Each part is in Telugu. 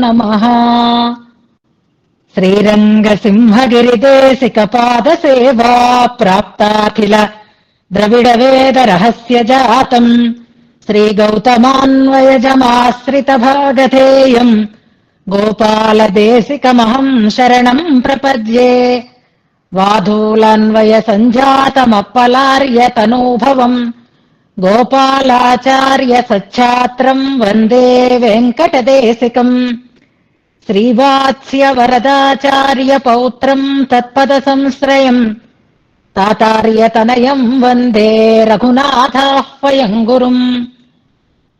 నమః. శ్రీరంగసింహగిరిదేశికపాదసేవా ప్రాప్తాఖిల ద్రవిడవేదరహస్యజాతम् శ్రీగౌతమాన్వయజమాశ్రితభాగధేయम् గోపాలదేశికమహం శరణం ప్రపద్యే. వాధూలాన్వయసञ्जातमप्पलार्यतनूभवम् గోపాలాచార్య సచ్ఛాత్రం వందే వెంకటదేశికम्. శ్రీవాత్స్య వరదాచార్య పౌత్రం తత్పద సంశ్రయం తాతార్యతనయం వందే రఘునాథాహ్వయం గురుం.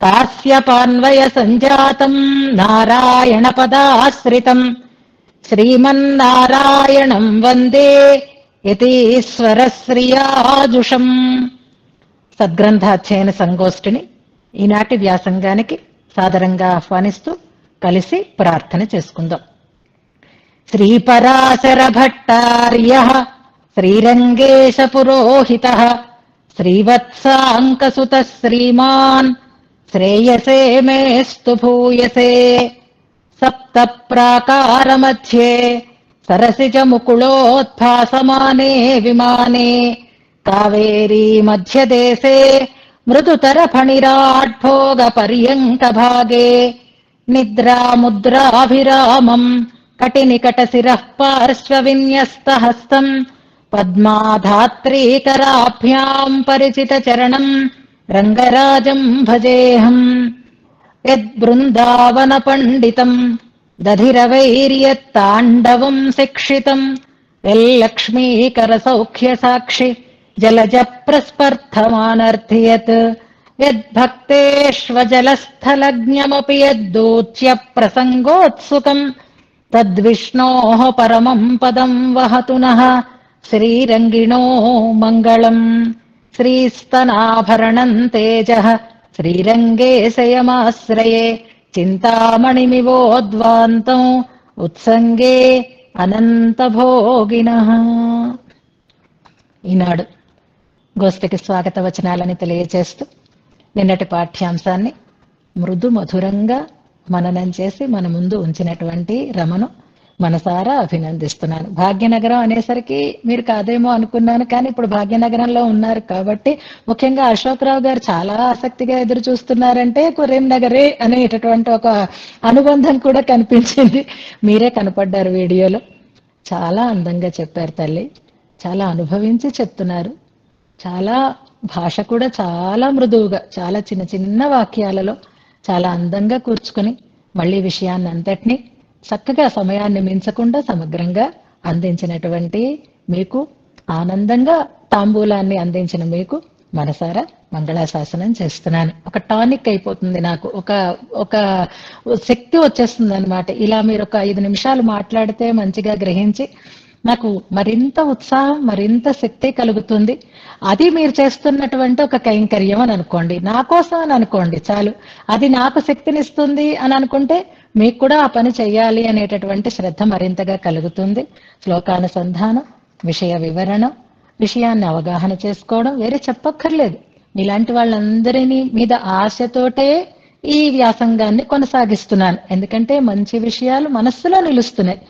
తాస్యపాన్వయ సంజాతం నారాయణ పదాశ్రితం శ్రీమన్నారాయణం వందే యతీశ్వరశ్రియాజుషం. సద్గ్రంథాధ్యయన సంగోష్ఠిని ఈనాటి వ్యాసంగానికి సాదరంగా ఆహ్వానిస్తూ కలిసి ప్రార్థన చేసుకుందాం. శ్రీపరాశర భట్టార్యః శ్రీరంగేశ పురోహితః శ్రీవత్సాంకసుతః శ్రీమాన్ శ్రేయసే మేస్తు భూయసే. సప్త ప్రాకార మధ్యే సరసిజ ముకుళోత్ఫాసమానే విమానే కావేరీ మధ్యదేశే మృదుతర ఫణిరాడ్భోగ పర్యంక భాగే నిద్రాముద్రాభిరామం కటినికట శిరః పార్శ్వవిన్యస్తహస్తం పద్మాధాత్రీకరాభ్యాం పరిచిత చరణం రంగరాజం భజేహం. యద్బృందావన పండితం దధిరవైర్యత్తాండవం శిక్షితం యల్లక్ష్మీకర సౌఖ్య సాక్షి జలజ ప్రస్పర్ధమానర్థియత్ యద్భక్తేష్వజలస్థలజ్ఞమపి యద్దూచ్య ప్రసంగోత్సుకం తద్విష్ణోః పరమం పదం వహతు నః శ్రీరంగిణో మంగళం. శ్రీస్తనాభరణం తేజః శ్రీరంగే శయమాశ్రయే చింతామణిమివోద్వాంతం ఉత్సంగే అనంతభోగినః. ఈనాడు గోష్ఠికి స్వాగత వచనాలని తెలియజేస్తూ నిన్నటి పాఠ్యాంశాన్ని మృదు మధురంగా మననం చేసి మన ముందు ఉంచినటువంటి రమను మనసారా అభినందిస్తున్నాను. భాగ్యనగరం అనేసరికి మీరు కాదేమో అనుకున్నాను, కానీ ఇప్పుడు భాగ్యనగరంలో ఉన్నారు కాబట్టి ముఖ్యంగా అశోక్రావు గారు చాలా ఆసక్తిగా ఎదురు చూస్తున్నారంటే కరీంనగరే అనేటటువంటి ఒక అనుబంధం కూడా కనిపించింది. మీరే కనపడ్డారు వీడియోలో. చాలా అందంగా చెప్పారు తల్లి, చాలా అనుభవించి చెప్తున్నారు. చాలా భాష కూడా చాలా మృదువుగా, చాలా చిన్న చిన్న వాక్యాలలో చాలా అందంగా కూర్చుకుని మళ్ళీ విషయాన్ని అంతటినీ చక్కగా సమయాన్ని మించకుండా సమగ్రంగా అందించినటువంటి మీకు, ఆనందంగా తాంబూలాన్ని అందించిన మీకు మనసారా మంగళాశాసనం చేస్తున్నాను. ఒక టానిక్ అయిపోతుంది నాకు, ఒక శక్తి వచ్చేస్తుంది అనమాట. ఇలా మీరు ఒక 5 నిమిషాలు మాట్లాడితే మంచిగా గ్రహించి నాకు మరింత ఉత్సాహం, మరింత శక్తి కలుగుతుంది. అది మీరు చేస్తున్నటువంటి ఒక కైంకర్యం అని అనుకోండి, నా కోసం అని అనుకోండి చాలు. అది నాకు శక్తినిస్తుంది అని అనుకుంటే మీకు కూడా ఆ పని చెయ్యాలి అనేటటువంటి శ్రద్ధ మరింతగా కలుగుతుంది. శ్లోకానుసంధానం, విషయ వివరణ, విషయాన్ని అవగాహన చేసుకోవడం వేరే చెప్పక్కర్లేదు. మీలాంటి వాళ్ళందరినీ మీద ఆశతోటే ఈ వ్యాసంగాన్ని కొనసాగిస్తున్నాను. ఎందుకంటే మంచి విషయాలు మనస్సులో నిలుస్తున్నాయి.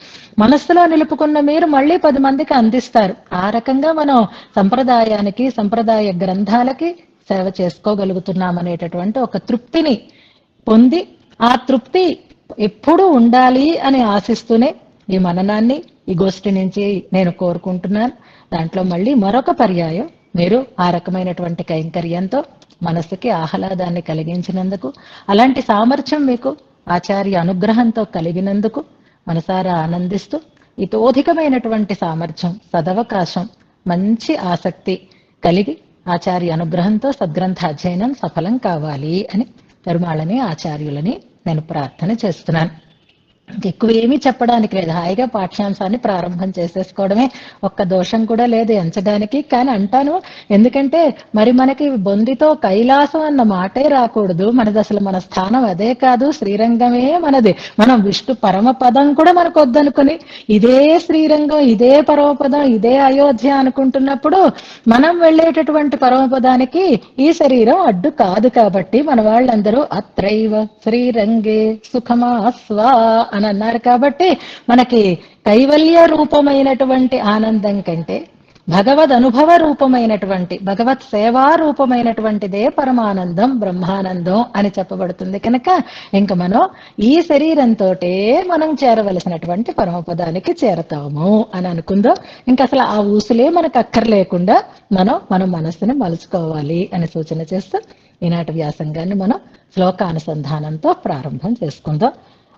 మనస్సులో నిలుపుకున్న మీరు మళ్ళీ 10 మందికి అందిస్తారు. ఆ రకంగా మనం సంప్రదాయానికి, సంప్రదాయ గ్రంథాలకి సేవ చేసుకోగలుగుతున్నాం అనేటటువంటి ఒక తృప్తిని పొంది, ఆ తృప్తి ఎప్పుడూ ఉండాలి అని ఆశిస్తూనే ఈ మననాన్ని ఈ గోష్ఠి నుంచి నేను కోరుకుంటున్నాను. దాంట్లో మళ్ళీ మరొక పర్యాయం మీరు ఆ రకమైనటువంటి కైంకర్యంతో మనస్సుకి ఆహ్లాదాన్ని కలిగించినందుకు, అలాంటి సామర్థ్యం మీకు ఆచార్య అనుగ్రహంతో కలిగినందుకు మనసారా ఆనందిస్తూ, ఇతోధికమైనటువంటి సామర్థ్యం, సదవకాశం, మంచి ఆసక్తి కలిగి ఆచార్య అనుగ్రహంతో సద్గ్రంథ అధ్యయనం సఫలం కావాలి అని పెరుమాళని, ఆచార్యులని నేను ప్రార్థన చేస్తున్నాను. ఎక్కువ ఏమీ చెప్పడానికి లేదు, హాయిగా పాఠ్యాంశాన్ని ప్రారంభం చేసేసుకోవడమే. ఒక్క దోషం కూడా లేదు ఎంచడానికి. కానీ అంటాను, ఎందుకంటే మరి మనకి బొందితో కైలాసం అన్న మాటే రాకూడదు. మనది అసలు మన స్థానం అదే కాదు, శ్రీరంగమే మనది. మనం విష్ణు పరమపదం కూడా మనకు వద్దనుకుని ఇదే శ్రీరంగం, ఇదే పరమపదం, ఇదే అయోధ్య అనుకుంటున్నప్పుడు మనం వెళ్ళేటటువంటి పరమపదానికి ఈ శరీరం అడ్డు కాదు. కాబట్టి మన వాళ్ళందరూ అత్రైవ శ్రీరంగే సుఖమాస్వా అని అన్నారు. కాబట్టి మనకి కైవల్య రూపమైనటువంటి ఆనందం కంటే భగవద్ అనుభవ రూపమైనటువంటి, భగవత్ సేవా రూపమైనటువంటిదే పరమానందం, బ్రహ్మానందం అని చెప్పబడుతుంది. కనుక ఇంక మనం ఈ శరీరంతో మనం చేరవలసినటువంటి పరమపదానికి చేరతాము అని అనుకుందాం. ఇంకా అసలు ఆ ఊసులే మనకు అక్కర్లేకుండా మన మనస్సుని మలుచుకోవాలి అని సూచన చేస్తూ ఈనాటి వ్యాసంగాన్ని మనం శ్లోకానుసంధానంతో ప్రారంభం చేసుకుందాం.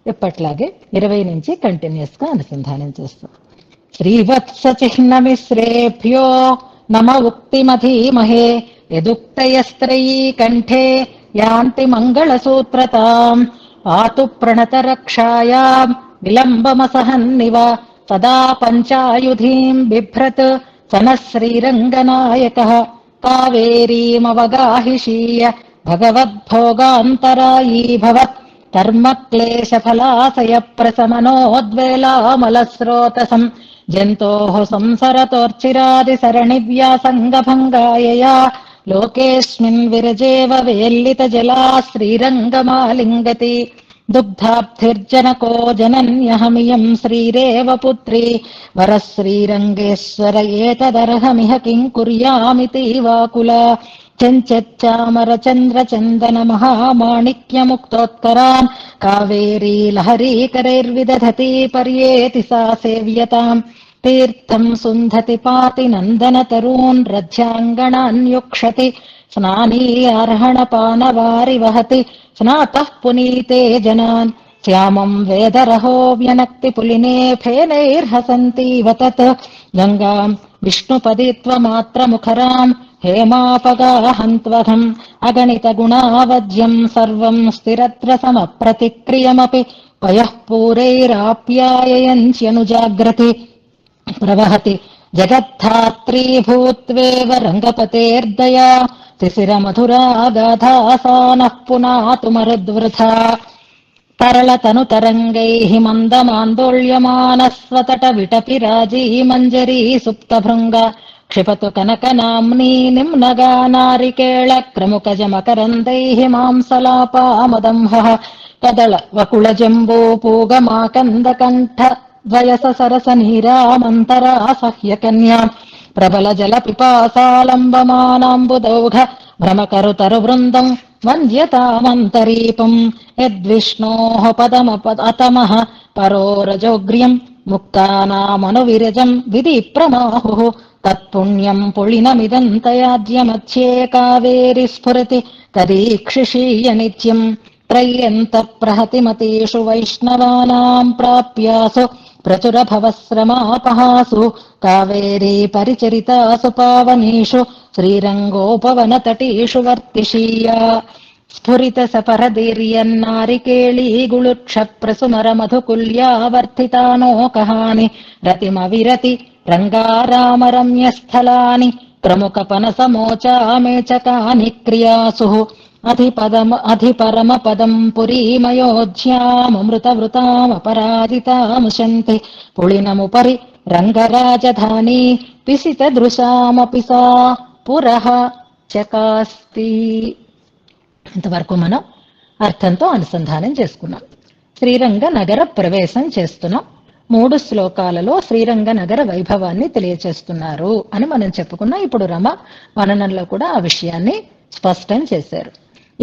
ఎప్పట్లాగే 20 నుంచి కంటిన్యూస్ గా అనుసంధానం చేస్తాం. శ్రీవత్స చిహ్న మిశ్రేభ్యో నమ ఉక్తిమధీమహే యదుక్తయస్త్రయీ కంఠే యాంతి మంగళసూత్రతాం పాతు ప్రణత రక్షాయాం విలంబమసహన్నివ తదా పంచాయుధీం బిభ్రత్ సనః శ్రీరంగనాయకః కావేరీమవగాహిషీయ భగవద్భోగాంతరాయీ భవత్ కర్మక్లేశఫలాశయ ప్రసమనోద్వేలామలస్రోతసం జంతోః సంసరతోర్చిరాది సరణివ్యాసంగభంగాయయా లోకేస్మిన్ విరజేవ వేల్లిత జలా శ్రీరంగమాలింగతి దుగ్ధాబ్ధిర్జనకో జనన్యహమియం శ్రీరేవ పుత్రీ వరః శ్రీరంగేశ్వర ఏతదర్హమిహ కిం కుర్యామితి వాకులా చెంచచ్చామర చంద్ర చందన మహామాణిక్యముక్తోత్కరాన్ కావేరీ లహరీకరైర్విదధతి పర్యేతి సా సేవ్యతాం తీర్థం సుంధతి పాతి నందన తరూన్ రథ్యాంగణాన్యుక్షతి స్నానీయార్హణపానవారి వహతి స్నాతః పునీతే జనాన్ శ్యామం వేదరహో వ్యనక్తి పులినే ఫేనైర్హసంతీవ తత్ గంగాం విష్ణుపదిత్వమాత్రముఖరాం హేమాపగాహంత్వఘం అగణిత గుణావధ్యం సర్వం స్థిరత్ర సమప్రతిక్రియమపి పయః పూరైరాప్యాయయంత్యనుజాగ్రతి ప్రవహతి జగద్ధాత్రీభూత్వేవ రంగపతేర్దయా శిశిరమధురా గాథాసానః పునాతు మరుద్వృథా తరళతను తరంగైః మందమాందోళ్యమానస్వతట విటపి రాజీ మంజరీ సుప్తభృంగ క్షిపతు కనకనామ్నీ నిమ్నగా నారికేళ క్రముకజ మకరందైః మాంసలాపామదంహః కదళ వకుళ జంబూ పూగమాకందకంఠ ద్వయస సరస నీరామంతరా సహ్య కన్యాం ప్రబల జల పిపాసాలంబమానాంబుదౌఘ భ్రమకరుతరు బృందం వంద్యతామంతరీపం యద్విష్ణోః పదమపదతమః పరోరజోగ్ర్యం ముక్తానామనువిరజం విధి ప్రమాహుః తత్పుణ్యం పుళినమిదంతయాద్యమధ్యే కావేరి స్ఫురతి తదీక్షిషీయ నిత్యం త్రయ్యంత ప్రహతిమతీషు వైష్ణవానాం ప్రాప్యాసు ప్రచుర భవశ్రమాపహాసు కావేరీ పరిచరితాసు పావనీషు శ్రీరంగోపవనతటీషు వర్తిషీయా స్ఫురిత సపరదీర్యన్నారికేళీ గుళుక్ష ప్రసుమర మధుకుల్యావర్తితానో కహాని రతిమ విరతి రంగారామరమ్యస్థలాని ప్రముఖ పనసమోచామేచకాని క్రియాసు అధిపరమ పదం పురీమయోధ్యామృతవృతామపరాజితాముశంతి పుళినముపరి రంగరాజధానీ పిసిత దృశామపి సా పురః చకాస్తి. ఇంతవరకు మనం అర్థంతో అనుసంధానం చేసుకున్నాం. శ్రీరంగ నగర ప్రవేశం చేస్తున్నాం. 3 శ్లోకాలలో శ్రీరంగ నగర వైభవాన్ని తెలియచేస్తున్నారు అని మనం చెప్పుకున్నాం. ఇప్పుడు రమ వర్ణనంలో కూడా ఆ విషయాన్ని స్పష్టం చేశారు.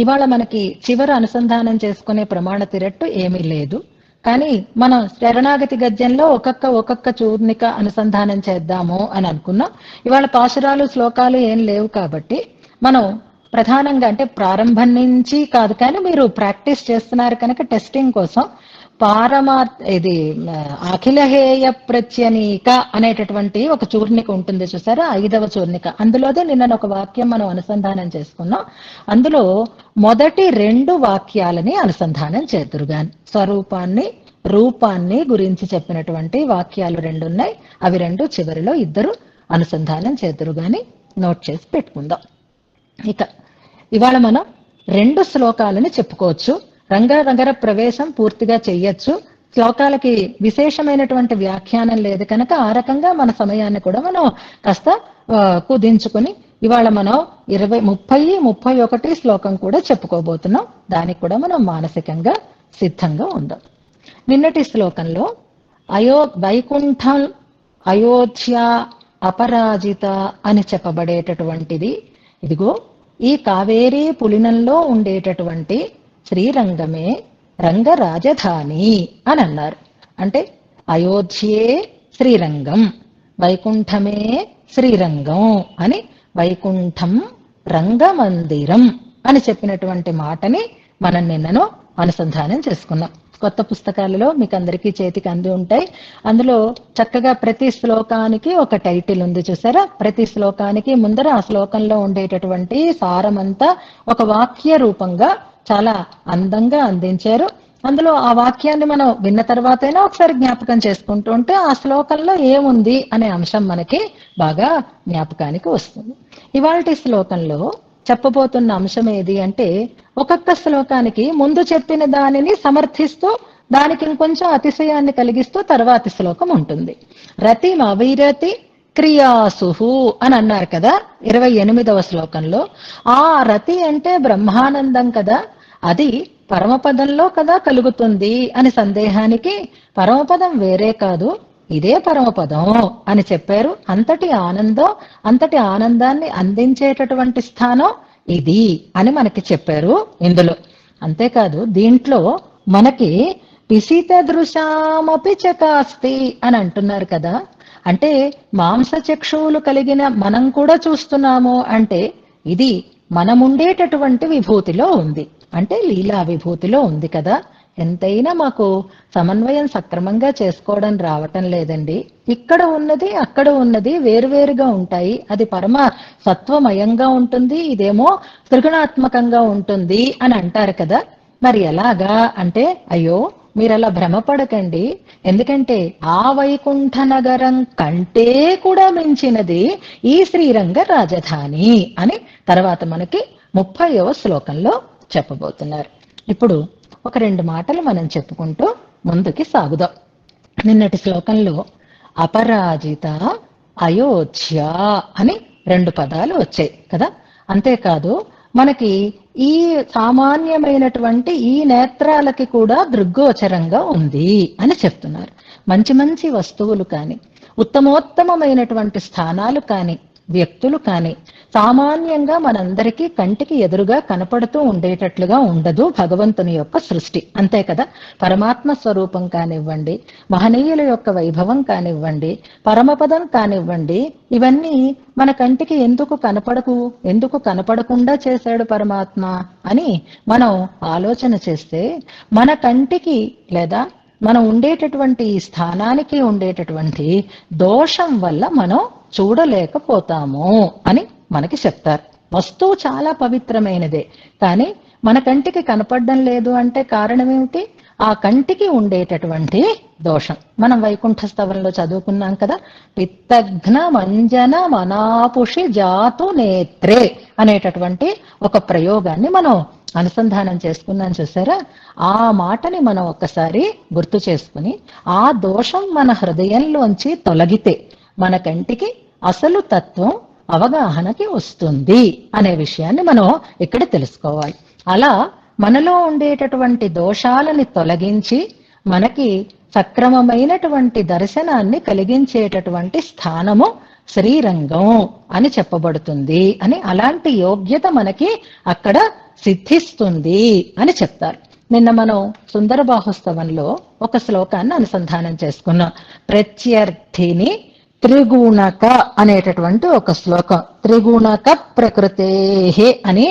ఇవాళ మనకి చివర అనుసంధానం చేసుకునే ప్రమాణ తిరట్టు ఏమీ లేదు. కానీ మనం శరణాగతి గద్యంలో ఒక్కొక్క చూర్ణిక అనుసంధానం చేద్దాము అని అనుకున్నాం. ఇవాళ పాశురాలు శ్లోకాలు ఏం లేవు కాబట్టి మనం ప్రధానంగా అంటే ప్రారంభం నుంచి కాదు, కానీ మీరు ప్రాక్టీస్ చేస్తున్నారు కనుక టెస్టింగ్ కోసం ఇది అఖిలహేయ ప్రత్యనీక అనేటటువంటి ఒక చూర్ణిక ఉంటుంది చూసారా, 5వ చూర్ణిక. అందులోదే నిన్న ఒక వాక్యం మనం అనుసంధానం చేసుకున్నాం. అందులో మొదటి 2 వాక్యాలని అనుసంధానం చేద్దురుగాని స్వరూపాన్ని రూపాన్ని గురించి చెప్పినటువంటి వాక్యాలు 2 ఉన్నాయి. అవి 2 చివరిలో ఇద్దరు అనుసంధానం చేద్దరు గాని నోట్ చేసి పెట్టుకుందాం. ఇక ఇవాళ మనం 2 శ్లోకాలని చెప్పుకోవచ్చు. రంగ ప్రవేశం పూర్తిగా చెయ్యొచ్చు. శ్లోకాలకి విశేషమైనటువంటి వ్యాఖ్యానం లేదు కనుక ఆ రకంగా మన సమయాన్ని కూడా మనం కాస్త కుదించుకుని ఇవాళ మనం 31 శ్లోకం కూడా చెప్పుకోబోతున్నాం. దానికి కూడా మనం మానసికంగా సిద్ధంగా ఉందాం. నిన్నటి శ్లోకంలో వైకుంఠం అయోధ్య అపరాజిత అని చెప్పబడేటటువంటిది ఇదిగో ఈ కావేరీ పులినంలో ఉండేటటువంటి శ్రీరంగమే రంగ రాజధాని అని అన్నారు. అంటే అయోధ్యే శ్రీరంగం, వైకుంఠమే శ్రీరంగం అని వైకుంఠం రంగమందిరం అని చెప్పినటువంటి మాటని మనం నిన్నను అనుసంధానం చేసుకున్నాం. కొత్త పుస్తకాలలో మీకు అందరికీ చేతికి అంది ఉంటాయి. అందులో చక్కగా ప్రతి శ్లోకానికి ఒక టైటిల్ ఉంది చూసారా. ప్రతి శ్లోకానికి ముందర ఆ శ్లోకంలో ఉండేటటువంటి సారమంతా ఒక వాక్య రూపంగా చాలా అందంగా అందించారు. అందులో ఆ వాక్యాన్ని మనం విన్న తర్వాతైనా ఒకసారి జ్ఞాపకం చేసుకుంటూ ఉంటే ఆ శ్లోకంలో ఏముంది అనే అంశం మనకి బాగా జ్ఞాపకానికి వస్తుంది. ఇవాల్టి శ్లోకంలో చెప్పబోతున్న అంశం ఏది అంటే ఒక్కొక్క శ్లోకానికి ముందు చెప్పిన దానిని సమర్థిస్తూ దానికి ఇంకొంచెం అతిశయాన్ని కలిగిస్తూ తర్వాతి శ్లోకం ఉంటుంది. రతిం అవిరతి క్రియాసుహు అని అన్నారు కదా 28వ శ్లోకంలో. ఆ రతి అంటే బ్రహ్మానందం కదా, అది పరమపదంలో కదా కలుగుతుంది అని సందేహానికి పరమపదం వేరే కాదు, ఇదే పరమపదం అని చెప్పారు. అంతటి ఆనందాన్ని అందించేటటువంటి స్థానం ఇది అని మనకి చెప్పారు ఇందులో. అంతేకాదు దీంట్లో మనకి పిసిత దృశామపి చకాస్తి అని అంటున్నారు కదా. అంటే మాంసచక్షువులు కలిగిన మనం కూడా చూస్తున్నాము అంటే ఇది మనముండేటటువంటి విభూతిలో ఉంది, అంటే లీలా విభూతిలో ఉంది కదా. ఎంతైనా మాకు సమన్వయం సక్రమంగా చేసుకోవడం రావటం లేదండి. ఇక్కడ ఉన్నది అక్కడ ఉన్నది వేరువేరుగా ఉంటాయి. అది పరమ సత్వమయంగా ఉంటుంది, ఇదేమో త్రిగుణాత్మకంగా ఉంటుంది అని అంటారు కదా. మరి ఎలాగా అంటే అయ్యో మీరు అలా భ్రమపడకండి. ఎందుకంటే ఆ వైకుంఠ నగరం కంటే కూడా మించినది ఈ శ్రీరంగ రాజధాని అని తర్వాత మనకి 30వ శ్లోకంలో చెప్పబోతున్నారు. ఇప్పుడు ఒక 2 మాటలు మనం చెప్పుకుంటూ ముందుకి సాగుదాం. నిన్నటి శ్లోకంలో అపరాజిత అయోధ్య అని 2 పదాలు వచ్చాయి కదా. అంతేకాదు మనకి ఈ సామాన్యమైనటువంటి ఈ నేత్రాలకి కూడా దృగ్గోచరంగా ఉంది అని చెప్తున్నారు. మంచి మంచి వస్తువులు కానీ, ఉత్తమోత్తమైనటువంటి స్థానాలు కానీ, వ్యక్తులు కానీ సామాన్యంగా మనందరికీ కంటికి ఎదురుగా కనపడుతూ ఉండేటట్లుగా ఉండదు భగవంతుని యొక్క సృష్టి. అంతే కదా. పరమాత్మ స్వరూపం కానివ్వండి, మహనీయుల యొక్క వైభవం కానివ్వండి, పరమపదం కానివ్వండి, ఇవన్నీ మన కంటికి ఎందుకు కనపడకుండా చేశాడు పరమాత్మ అని మనం ఆలోచన చేస్తే మన కంటికి లేదా మనం ఉండేటటువంటి ఈ స్థానానికి ఉండేటటువంటి దోషం వల్ల మనం చూడలేకపోతాము అని మనకి చెప్తారు. వస్తువు చాలా పవిత్రమైనదే, కానీ మన కంటికి కనపడడం లేదు అంటే కారణం ఏమిటి? ఆ కంటికి ఉండేటటువంటి దోషం. మనం వైకుంఠ స్తవంలో చదువుకున్నాం కదా, పిత్తఘ్న మంజన మనాపుషి జాతు నేత్రే అనేటటువంటి ఒక ప్రయోగాన్ని మనం అనుసంధానం చేసుకున్నాం చూసారా. ఆ మాటని మనం ఒక్కసారి గుర్తు చేసుకుని ఆ దోషం మన హృదయంలోంచి తొలగితే మన కంటికి అసలు తత్వం అవగాహనకి వస్తుంది అనే విషయాన్ని మనం ఇక్కడ తెలుసుకోవాలి. అలా మనలో ఉండేటటువంటి దోషాలని తొలగించి మనకి సక్రమమైనటువంటి దర్శనాన్ని కలిగించేటటువంటి స్థానము శ్రీరంగం అని చెప్పబడుతుంది అని, అలాంటి యోగ్యత మనకి అక్కడ సిద్ధిస్తుంది అని చెప్తారు. నిన్న మనం సుందర బాహుస్తవంలో ఒక శ్లోకాన్ని అనుసంధానం చేసుకున్నాం. ప్రత్యర్థిని త్రిగుణక అనేటటువంటి ఒక శ్లోకం. త్రిగుణక ప్రకృతే అని,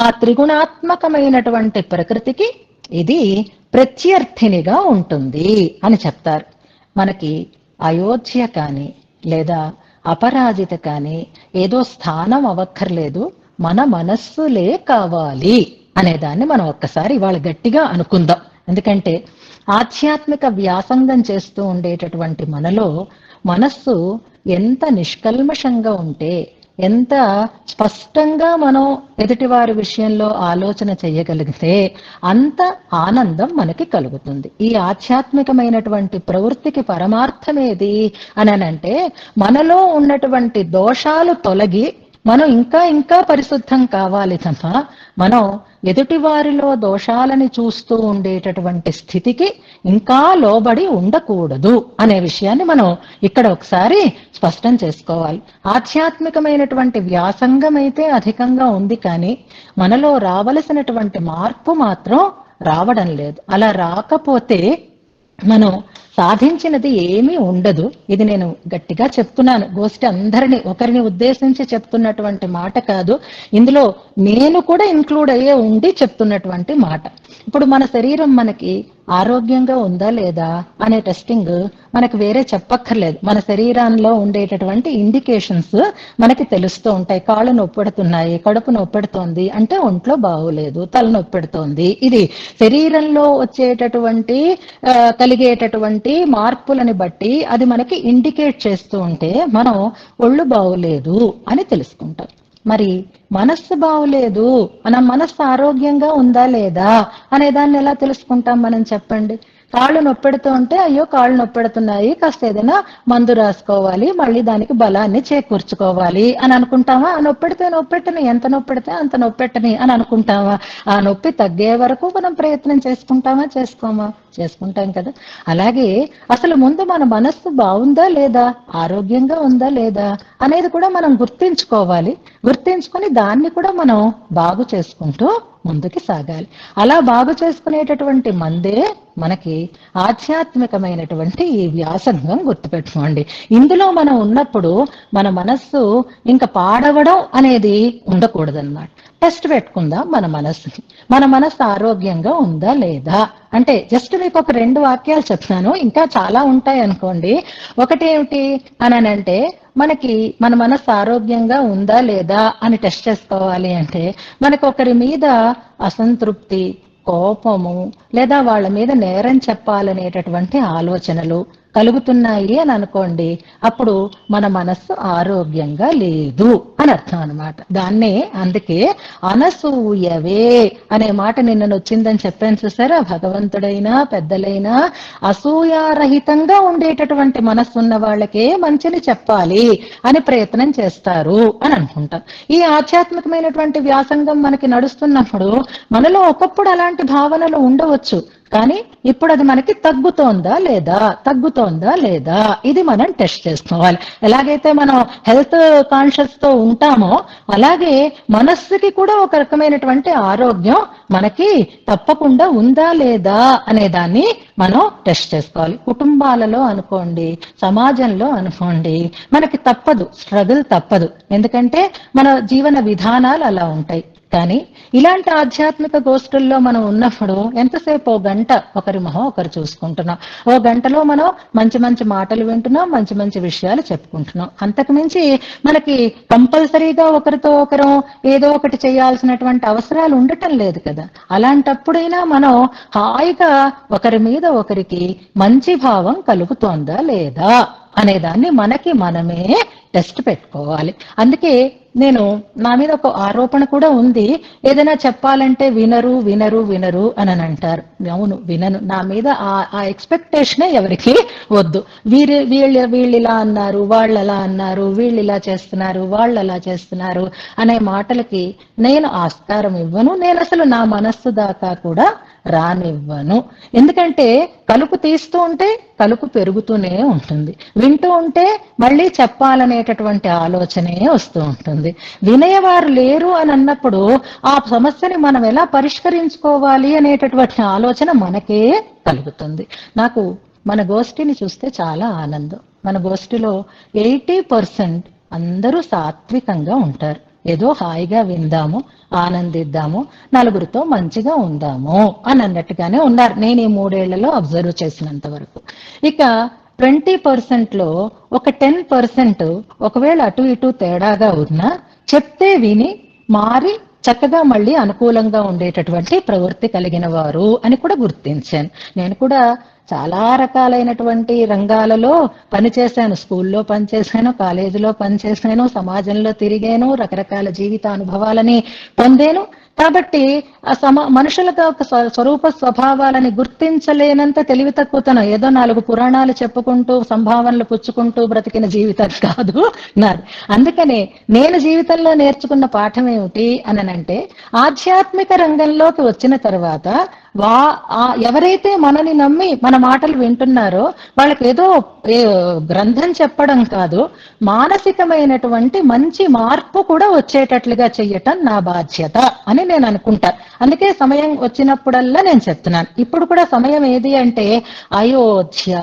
ఆ త్రిగుణాత్మకమైనటువంటి ప్రకృతికి ఇది ప్రత్యర్థినిగా ఉంటుంది అని చెప్తారు. మనకి అయోధ్య కానీ లేదా అపరాజిత కానీ ఏదో స్థానం అవక్కర్లేదు, మన మనస్సులే కావాలి అనేదాన్ని మనం ఒక్కసారి ఇవాళ గట్టిగా అనుకుందాం. ఎందుకంటే ఆధ్యాత్మిక వ్యాసంగం చేస్తూ ఉండేటటువంటి మనలో మనస్సు ఎంత నిష్కల్మషంగా ఉంటే, ఎంత స్పష్టంగా మనం ఎదుటివారి విషయంలో ఆలోచన చేయగలిగితే అంత ఆనందం మనకి కలుగుతుంది. ఈ ఆధ్యాత్మికమైనటువంటి ప్రవృత్తికి పరమార్థమేది అనంటే మనలో ఉన్నటువంటి దోషాలు తొలగి మనం ఇంకా ఇంకా పరిశుద్ధం కావాలి తప్ప మనం ఎదుటి వారిలో దోషాలని చూస్తూ ఉండేటటువంటి స్థితికి ఇంకా లోబడి ఉండకూడదు అనే విషయాన్ని మనం ఇక్కడ ఒకసారి స్పష్టం చేసుకోవాలి. ఆధ్యాత్మికమైనటువంటి వ్యాసంగం అయితే అధికంగా ఉంది, కానీ మనలో రావలసినటువంటి మార్పు మాత్రం రావడం లేదు. అలా రాకపోతే మనం సాధించినది ఏమీ ఉండదు. ఇది నేను గట్టిగా చెప్తున్నాను, గోష్ఠి అందరినీ ఒకరిని ఉద్దేశించి చెప్తున్నటువంటి మాట కాదు, ఇందులో నేను కూడా ఇంక్లూడ్ అయ్యే ఉండి చెప్తున్నటువంటి మాట. ఇప్పుడు మన శరీరం మనకి ఆరోగ్యంగా ఉందా లేదా అనే టెస్టింగ్ మనకి వేరే చెప్పక్కర్లేదు. మన శరీరంలో ఉండేటటువంటి ఇండికేషన్స్ మనకి తెలుస్తూ ఉంటాయి. కాళ్ళు నొప్పెడుతున్నాయి, కడుపు నొప్పెడుతోంది అంటే ఒంట్లో బాగోలేదు, తల నొప్పెడుతోంది. ఇది శరీరంలో వచ్చేటటువంటి కలిగేటటువంటి మార్పులని బట్టి అది మనకి ఇండికేట్ చేస్తూ ఉంటే మనం ఒళ్ళు బాగోలేదు అని తెలుసుకుంటాం. మరి మనస్సు బాగోలేదు, మన మనస్సు ఆరోగ్యంగా ఉందా లేదా అనే దాన్ని ఎలా తెలుసుకుంటాం మనం చెప్పండి? కాళ్ళు నొప్పెడుతూ ఉంటే అయ్యో కాళ్ళు నొప్పెడుతున్నాయి, కాస్త ఏదైనా మందు రాసుకోవాలి, మళ్ళీ దానికి బలాన్ని చేకూర్చుకోవాలి అని అనుకుంటామా? ఆ నొప్పెడితే నొప్పెట్టని, ఎంత నొప్పెడితే అంత నొప్పెట్టని అని అనుకుంటామా? ఆ నొప్పి తగ్గే వరకు మనం ప్రయత్నం చేసుకుంటామా? చేసుకుంటాం కదా. అలాగే అసలు ముందు మన మనస్సు బాగుందా లేదా, ఆరోగ్యంగా ఉందా లేదా అనేది కూడా మనం గుర్తించుకోవాలి. గుర్తించుకొని దాన్ని కూడా మనం బాగు చేసుకుంటూ ముందుకి సాగాలి. అలా బాగు చేసుకునేటటువంటి మందే మనకి ఆధ్యాత్మికమైనటువంటి ఈ వ్యాసంగం. గుర్తుపెట్టుకోండి, ఇందులో మనం ఉన్నప్పుడు మన మనస్సు ఇంకా పాడవడం అనేది ఉండకూడదన్నమాట. టెస్ట్ పెట్టుకుందాం మన మనస్సుని, మన మనస్సు ఆరోగ్యంగా ఉందా లేదా అంటే జస్ట్ మీకు ఒక 2 వాక్యాలు చెప్తాను, ఇంకా చాలా ఉంటాయి అనుకోండి. ఒకటి ఏమిటి అనంటే మనకి మన మనస్సు ఆరోగ్యంగా ఉందా లేదా అని టెస్ట్ చేసుకోవాలి అంటే మనకు ఒకరి మీద అసంతృప్తి, కోపము లేదా వాళ్ళ మీద నేరం చెప్పాలనేటటువంటి ఆలోచనలు కలుగుతున్నాయి అని అనుకోండి, అప్పుడు మన మనస్సు ఆరోగ్యంగా లేదు అని అర్థం అనమాట. దాన్నే అందుకే అనసూయవే అనే మాట నిన్న వచ్చిందని చెప్పాను చూసారా. భగవంతుడైనా పెద్దలైనా అసూయారహితంగా ఉండేటటువంటి మనస్సు ఉన్న వాళ్ళకే మంచిని చెప్పాలి అని ప్రయత్నం చేస్తారు అని అనుకుంటాం. ఈ ఆధ్యాత్మికమైనటువంటి వ్యాసంగం మనకి నడుస్తున్నప్పుడు మనలో ఒకప్పుడు అలాంటి భావనలు ఉండవచ్చు, కానీ ఇప్పుడు అది మనకి తగ్గుతోందా లేదా ఇది మనం టెస్ట్ చేసుకోవాలి. ఎలాగైతే మనం హెల్త్ కాన్షియస్ తో ఉంటామో అలాగే మనస్సుకి కూడా ఒక రకమైనటువంటి ఆరోగ్యం మనకి తప్పకుండా ఉందా లేదా అనే దాన్ని మనం టెస్ట్ చేసుకోవాలి. కుటుంబాలలో అనుకోండి, సమాజంలో అనుకోండి, మనకి తప్పదు, స్ట్రగుల్ తప్పదు, ఎందుకంటే మన జీవన విధానాలు అలా ఉంటాయి. కానీ ఇలాంటి ఆధ్యాత్మిక గోష్ఠుల్లో మనం ఉన్నప్పుడు ఎంతసేపు 1 గంట ఒకరి మొహం ఒకరు చూసుకుంటున్నాం, 1 గంటలో మనం మంచి మంచి మాటలు వింటున్నాం, మంచి మంచి విషయాలు చెప్పుకుంటున్నాం. అంతకుమించి మనకి కంపల్సరీగా ఒకరితో ఒకరు ఏదో ఒకటి చేయాల్సినటువంటి అవసరాలు ఉండటం లేదు కదా. అలాంటప్పుడైనా మనం హాయిగా ఒకరి మీద ఒకరికి మంచి భావం కలుగుతోందా లేదా అనేదాన్ని మనకి మనమే టెస్ట్ పెట్టుకోవాలి. అందుకే నా మీద ఒక ఆరోపణ కూడా ఉంది, ఏదైనా చెప్పాలంటే వినరు అని అంటారు. అవును, వినను. నా మీద ఆ ఎక్స్పెక్టేషనే ఎవరికి వద్దు. వీళ్ళు ఇలా అన్నారు, వాళ్ళు అలా అన్నారు, వీళ్ళు ఇలా చేస్తున్నారు, వాళ్ళు అలా చేస్తున్నారు అనే మాటలకి నేను ఆస్కారం ఇవ్వను. నేను అసలు నా మనస్సు దాకా కూడా రానివ్వను. ఎందుకంటే కలుపు తీస్తూ ఉంటే కలుపు పెరుగుతూనే ఉంటుంది, వింటూ ఉంటే మళ్ళీ చెప్పాలనేటటువంటి ఆలోచనే వస్తూ ఉంటుంది. వినేవారు లేరు అని అన్నప్పుడు ఆ సమస్యని మనం ఎలా పరిష్కరించుకోవాలి అనేటటువంటి ఆలోచన మనకే కలుగుతుంది. నాకు మన గోష్ఠిని చూస్తే చాలా ఆనందం. మన గోష్ఠిలో 80% అందరూ సాత్వికంగా ఉంటారు. ఏదో హాయిగా విందాము, ఆనందిద్దాము, నలుగురితో మంచిగా ఉందాము అని అన్నట్టుగానే ఉన్నారు నేను ఈ 3 ఏళ్లలో అబ్జర్వ్ చేసినంత వరకు. ఇక 20% లో ఒక 10% ఒకవేళ అటు ఇటు తేడాగా ఉన్నా చెప్తే విని మారి చక్కగా మళ్ళీ అనుకూలంగా ఉండేటటువంటి ప్రవృత్తి కలిగిన వారు అని కూడా గుర్తించాను. నేను కూడా చాలా రకాలైనటువంటి రంగాలలో పనిచేశాను. స్కూల్లో పనిచేశాను, కాలేజీలో పనిచేశాను, సమాజంలో తిరిగాను, రకరకాల జీవిత అనుభవాలని పొందాను. కాబట్టి మనుషులకు ఒక స్వరూప స్వభావాలని గుర్తించలేనంత తెలివి తక్కువతనం. ఏదో 4 పురాణాలు చెప్పుకుంటూ సంభావనలు పుచ్చుకుంటూ బ్రతికిన జీవితం కాదు నాది. అందుకనే నేను జీవితంలో నేర్చుకున్న పాఠం ఏమిటి అనంటే, ఆధ్యాత్మిక రంగంలోకి వచ్చిన తర్వాత ఎవరైతే మనని నమ్మి మన మాటలు వింటున్నారో వాళ్ళకి ఏదో గ్రంథం చెప్పడం కాదు, మానసికమైనటువంటి మంచి మార్పు కూడా వచ్చేటట్లుగా చెయ్యటం నా బాధ్యత అని నేను అనుకుంటా. అందుకే సమయం వచ్చినప్పుడల్లా నేను చెప్తున్నాను. ఇప్పుడు కూడా సమయం ఏది అంటే, అయోధ్య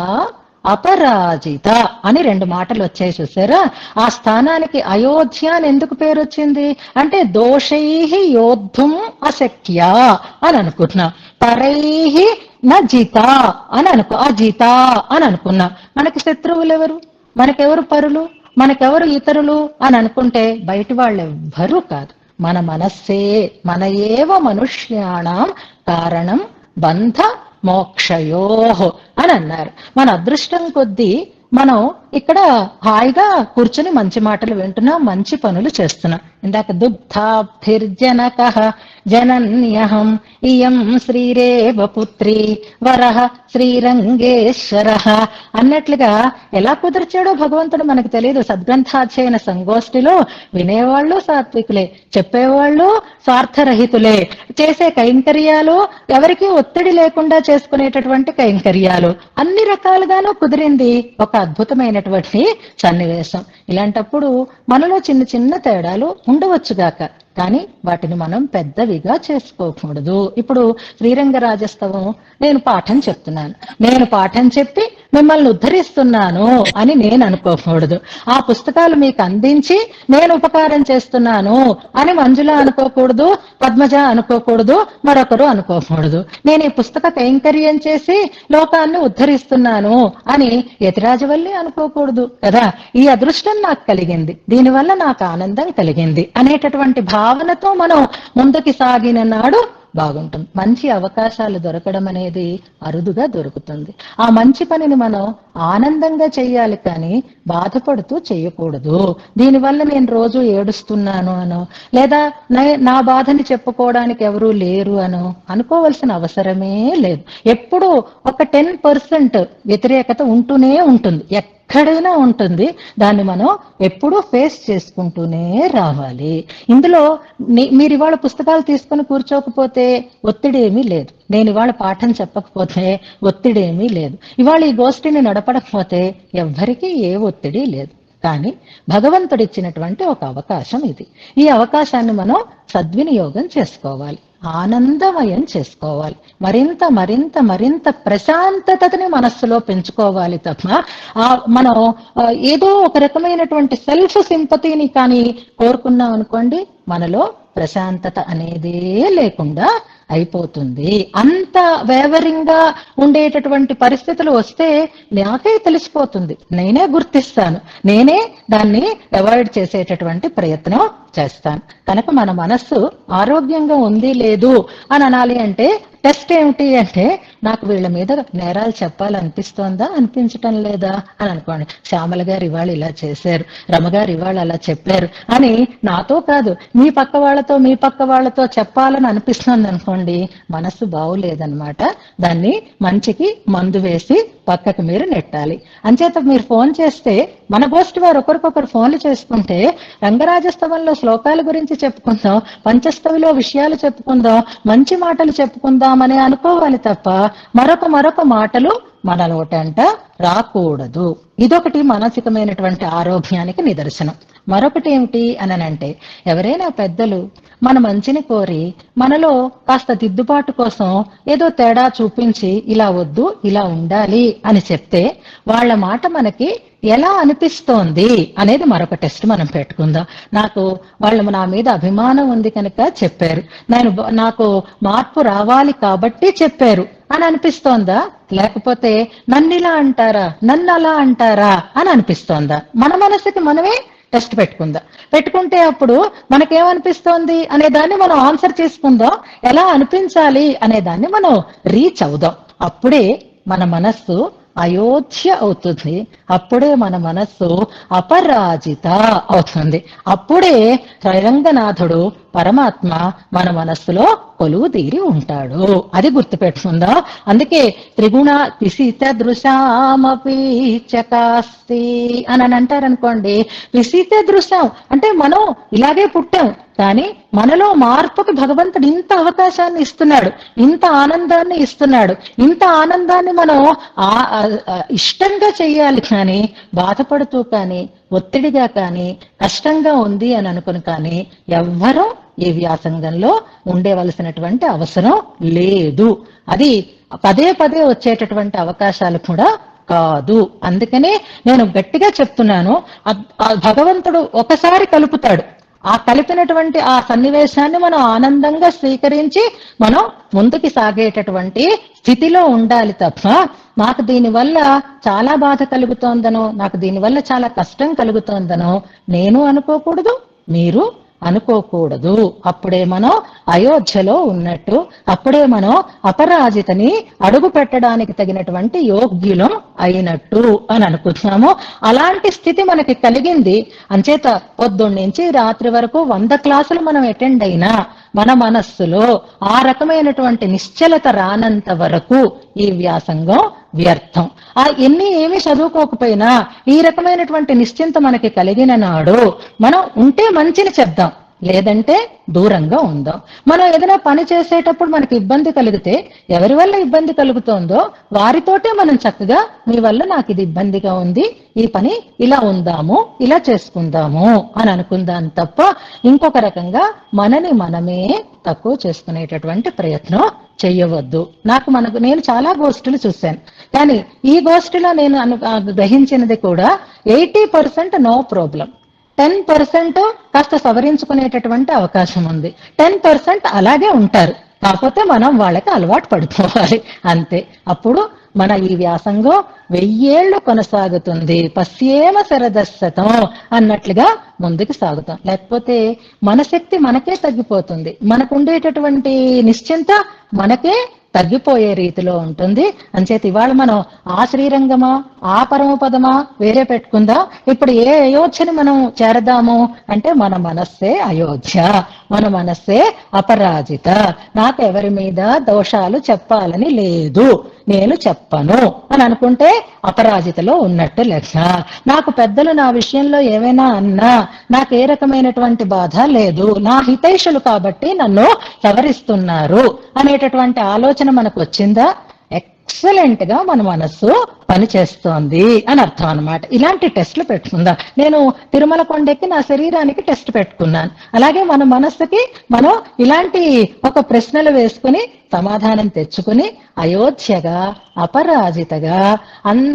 అపరాజిత అని 2 మాటలు వచ్చాయి చూసారా. ఆ స్థానానికి అయోధ్య అని ఎందుకు పేరు వచ్చింది అంటే, దోషై యోద్ధుం అశక్య అని అనుకున్నా, పరైహి జిత అని అజిత అని అనుకున్నా. మనకి శత్రువులు ఎవరు, మనకెవరు పరులు, మనకెవరు ఇతరులు అని అనుకుంటే బయటి వాళ్ళెవ్వరూ కాదు, మన మనస్సే. మన ఏవ మనుష్యాణం కారణం బంధ మోక్షయోహో అని అన్నారు. మన అదృష్టం కొద్దీ మనం ఇక్కడ హాయిగా కూర్చుని మంచి మాటలు వింటున్నాం, మంచి పనులు చేస్తున్నాం. ఇందాక దుగ్ధాభిర్జనక జనన్యహం ఇయం శ్రీరేవ పుత్రి వరహ శ్రీరంగేశ్వర అన్నట్లుగా ఎలా కుదిర్చాడో భగవంతుడు మనకు తెలియదు. సద్గ్రంథాధ్యయన సంగోష్ఠిలో వినేవాళ్ళు సాత్వికులే, చెప్పేవాళ్ళు స్వార్థరహితులే, చేసే కైంకర్యాలు ఎవరికీ ఒత్తిడి లేకుండా చేసుకునేటటువంటి కైంకర్యాలు, అన్ని రకాలుగానూ కుదిరింది ఒక అద్భుతమైనటువంటి సన్నివేశం. ఇలాంటప్పుడు మనలో చిన్న చిన్న తేడాలు ఉండవచ్చుగాక, కానీ వాటిని మనం పెద్దవిగా చేసుకోకూడదు. ఇప్పుడు శ్రీరంగరాజస్తవం నేను పాఠం చెప్తున్నాను, నేను పాఠం చెప్పి మిమ్మల్ని ఉద్ధరిస్తున్నాను అని నేను అనుకోకూడదు. ఆ పుస్తకాలు మీకు అందించి నేను ఉపకారం చేస్తున్నాను అని మంజుల అనుకోకూడదు, పద్మజ అనుకోకూడదు, మరొకరు అనుకోకూడదు. నేను ఈ పుస్తక కైంకర్యం చేసి లోకాన్ని ఉద్ధరిస్తున్నాను అని యతిరాజవల్లి అనుకోకూడదు కదా. ఈ అదృష్టం నాకు కలిగింది, దీనివల్ల నాకు ఆనందం కలిగింది అనేటటువంటి భావనతో మనం ముందుకు సాగిన నాడు బాగుంటుంది. మంచి అవకాశాలు దొరకడం అనేది అరుదుగా దొరుకుతుంది. ఆ మంచి పనిని మనం ఆనందంగా చెయ్యాలి, కానీ బాధపడుతూ చేయకూడదు. దీనివల్ల నేను రోజు ఏడుస్తున్నాను అనో, లేదా నా బాధని చెప్పుకోవడానికి ఎవరూ లేరు అనో అనుకోవాల్సిన అవసరమే లేదు. ఎప్పుడూ ఒక 10% వ్యతిరేకత ఉంటూనే ఉంటుంది, ఎక్కడైనా ఉంటుంది. దాన్ని మనం ఎప్పుడూ ఫేస్ చేసుకుంటూనే రావాలి. ఇందులో మీరు ఇవాళ పుస్తకాలు తీసుకుని కూర్చోకపోతే ఒత్తిడి ఏమీ లేదు, నేను ఇవాళ పాఠం చెప్పకపోతే ఒత్తిడి ఏమీ లేదు, ఇవాళ ఈ గోష్ఠిని నడపడకపోతే ఎవ్వరికీ ఏ ఒత్తిడి లేదు. కానీ భగవంతుడిచ్చినటువంటి ఒక అవకాశం ఇది. ఈ అవకాశాన్ని మనం సద్వినియోగం చేసుకోవాలి, ఆనందమయం చేసుకోవాలి, మరింత మరింత మరింత ప్రశాంతతని మనస్సులో పెంచుకోవాలి తప్ప మనం ఏదో ఒక రకమైనటువంటి సెల్ఫ్ సింపతిని కానీ కోరుకున్నాం అనుకోండి, మనలో ప్రశాంతత అనేదే లేకుండా అయిపోతుంది. అంత వేవరింగ్ గా ఉండేటటువంటి పరిస్థితులు వస్తే నాకే తెలిసిపోతుంది, నేనే గుర్తిస్తాను, నేనే దాన్ని అవాయిడ్ చేసేటటువంటి ప్రయత్నం చేస్తాను. కనుక మన మనస్సు ఆరోగ్యంగా ఉంది లేదు అని అనాలి అంటే టెస్ట్ ఏమిటి అంటే, నాకు వీళ్ళ మీద నేరాలు చెప్పాలనిపిస్తోందా, అనిపించటం లేదా అని అనుకోండి. శ్యామల గారు ఇవాళ ఇలా చేశారు, రమగారు ఇవాళ అలా చెప్పారు అని నాతో కాదు మీ పక్క వాళ్ళతో చెప్పాలని అనిపిస్తుంది అనుకోండి, మనస్సు బాగులేదనమాట. దాన్ని మంచికి మందు వేసి పక్కకు మీరు నెట్టాలి. అంచేత మీరు ఫోన్ చేస్తే మన గోష్ఠి వారు ఒకరికొకరు ఫోన్లు చేసుకుంటే రంగరాజస్తవంలో శ్లోకాల గురించి చెప్పుకుందాం, పంచస్తవిలో విషయాలు చెప్పుకుందాం, మంచి మాటలు చెప్పుకుందామని అనుకోవాలి తప్ప మరొక మాటలు మన నోటంట రాకూడదు. ఇదొకటి మానసికమైనటువంటి ఆరోగ్యానికి నిదర్శనం. మరొకటి ఏమిటి అనంటే, ఎవరైనా పెద్దలు మన మంచిని కోరి మనలో కాస్త దిద్దుబాటు కోసం ఏదో తేడా చూపించి ఇలా వద్దు ఇలా ఉండాలి అని చెప్తే వాళ్ళ మాట మనకి ఎలా అనిపిస్తోంది అనేది మరొక టెస్ట్ మనం పెట్టుకుందాం. వాళ్ళు నా మీద అభిమానం ఉంది కనుక చెప్పారు, నాకు మార్పు రావాలి కాబట్టి చెప్పారు అని అనిపిస్తోందా, లేకపోతే నన్ను ఇలా అంటారా, నన్ను అలా అంటారా అని అనిపిస్తోందా? మన మనసుకి మనమే టెస్ట్ పెట్టుకుంటే అప్పుడు మనకేమనిపిస్తోంది అనే దాన్ని మనం ఆన్సర్ చేసుకుందాం, ఎలా అనిపించాలి అనే దాన్ని మనం రీచ్ అవుదాం. అప్పుడే మన మనస్సు అయోధ్య అవుతుంది, అప్పుడే మన మనస్సు అపరాజిత అవుతుంది, అప్పుడే రంగనాథుడు పరమాత్మ మన మనస్సులో కొలువు తీరి ఉంటాడు. అది గుర్తుపెట్టుకుందా. అందుకే త్రిగుణ విసిత దృశామపి చకాస్తి అని అంటారనుకోండి. విసిత దృశ్యం అంటే మనం ఇలాగే పుట్టాం, కానీ మనలో మార్పుకు భగవంతుడు ఇంత అవకాశాన్ని ఇస్తున్నాడు, ఇంత ఆనందాన్ని ఇస్తున్నాడు. ఇంత ఆనందాన్ని మనం ఇష్టంగా చెయ్యాలి, కానీ బాధపడుతూ కానీ ఒత్తిడిగా కానీ కష్టంగా ఉంది అని అనుకుని కానీ ఎవ్వరూ ఈ వ్యాసంగంలో ఉండేవలసినటువంటి అవసరం లేదు. అది పదే పదే వచ్చేటటువంటి అవకాశాలు కూడా కాదు. అందుకనే నేను గట్టిగా చెప్తున్నాను, భగవంతుడు ఒకసారి కలుపుతాడు, ఆ కలిపినటువంటి ఆ సన్నివేశాన్ని మనం ఆనందంగా స్వీకరించి మనం ముందుకు సాగేటటువంటి స్థితిలో ఉండాలి తప్ప, నాకు దీనివల్ల చాలా బాధ కలుగుతోందనో, నాకు దీనివల్ల చాలా కష్టం కలుగుతోందనో నేను అనుకోకూడదు, మీరు అనుకోకూడదు. అప్పుడే మనం అయోధ్యలో ఉన్నట్టు, అప్పుడే మనం అపరాజితని అడుగు పెట్టడానికి తగినటువంటి యోగ్యులం అయినట్టు అని అనుకుంటున్నాము. అలాంటి స్థితి మనకి కలిగింది. అంచేత పొద్దున్నుంచి రాత్రి వరకు 100 క్లాసులు మనం అటెండ్ అయినా మన మనస్సులో ఆ రకమైనటువంటి నిశ్చలత రానంత వరకు ఈ వ్యాసంగం వ్యర్థం. ఏమీ చదువుకోకపోయినా ఈ రకమైనటువంటి నిశ్చింత మనకి కలిగిన నాడు మనం ఉంటే మంచిని చెప్దాం, లేదంటే దూరంగా ఉందాం. మనం ఏదైనా పని చేసేటప్పుడు మనకి ఇబ్బంది కలిగితే ఎవరి వల్ల ఇబ్బంది కలుగుతోందో వారితోటే మనం చక్కగా మీ వల్ల నాకు ఇది ఇబ్బందిగా ఉంది, ఈ పని ఇలా ఉందాము, ఇలా చేసుకుందాము అని అనుకుందాం తప్ప ఇంకొక రకంగా మనని మనమే తక్కువ చేసుకునేటటువంటి ప్రయత్నం చెయ్యవద్దు. నేను చాలా గోష్ఠులు చూశాను, కానీ ఈ గోష్ఠిలో నేను గ్రహించినది కూడా 80% నో ప్రాబ్లం, 10% కాస్త సవరించుకునేటటువంటి అవకాశం ఉంది, 10% అలాగే ఉంటారు. కాకపోతే మనం వాళ్ళకి అలవాటు పడిపోవాలి అంతే. అప్పుడు మన ఈ వ్యాసంగం 1000 ఏళ్లు కొనసాగుతుంది. పశ్యేమ శరదశతం అన్నట్లుగా ముందుకు సాగుతాం. లేకపోతే మన శక్తి మనకే తగ్గిపోతుంది, మనకు ఉండేటటువంటి నిశ్చింత మనకే తగ్గిపోయే రీతిలో ఉంటుంది. అంచేత ఇవాళ మనం ఆ శ్రీరంగమా ఆ పరమపదమా వేరే పెట్టుకుందాం. ఇప్పుడు ఏ అయోధ్యని మనం చేరదాము అంటే మన మనస్సే అయోధ్య, మన మనస్సే అపరాజిత. నాకు ఎవరి మీద దోషాలు చెప్పాలని లేదు, నేను చెప్పను అని అనుకుంటే అపరాజితలో ఉన్నట్టు లెక్క. నాకు పెద్దలు నా విషయంలో ఏమైనా అన్నా నాకు ఏ రకమైనటువంటి బాధ లేదు, నా హితైషులు కాబట్టి నన్ను సవరిస్తున్నారు అనేటటువంటి ఆలోచన మనకు వచ్చిందా, ఎక్సలెంట్ గా మన మనస్సు పనిచేస్తోంది అని అర్థం అనమాట. ఇలాంటి టెస్టులు పెట్టుకుందాం. నేను తిరుమల కొండెక్కి నా శరీరానికి టెస్ట్ పెట్టుకున్నాను, అలాగే మన మనస్సుకి మనం ఇలాంటి ఒక ప్రశ్నలు వేసుకుని సమాధానం తెచ్చుకుని అయోధ్యగా అపరాజితగా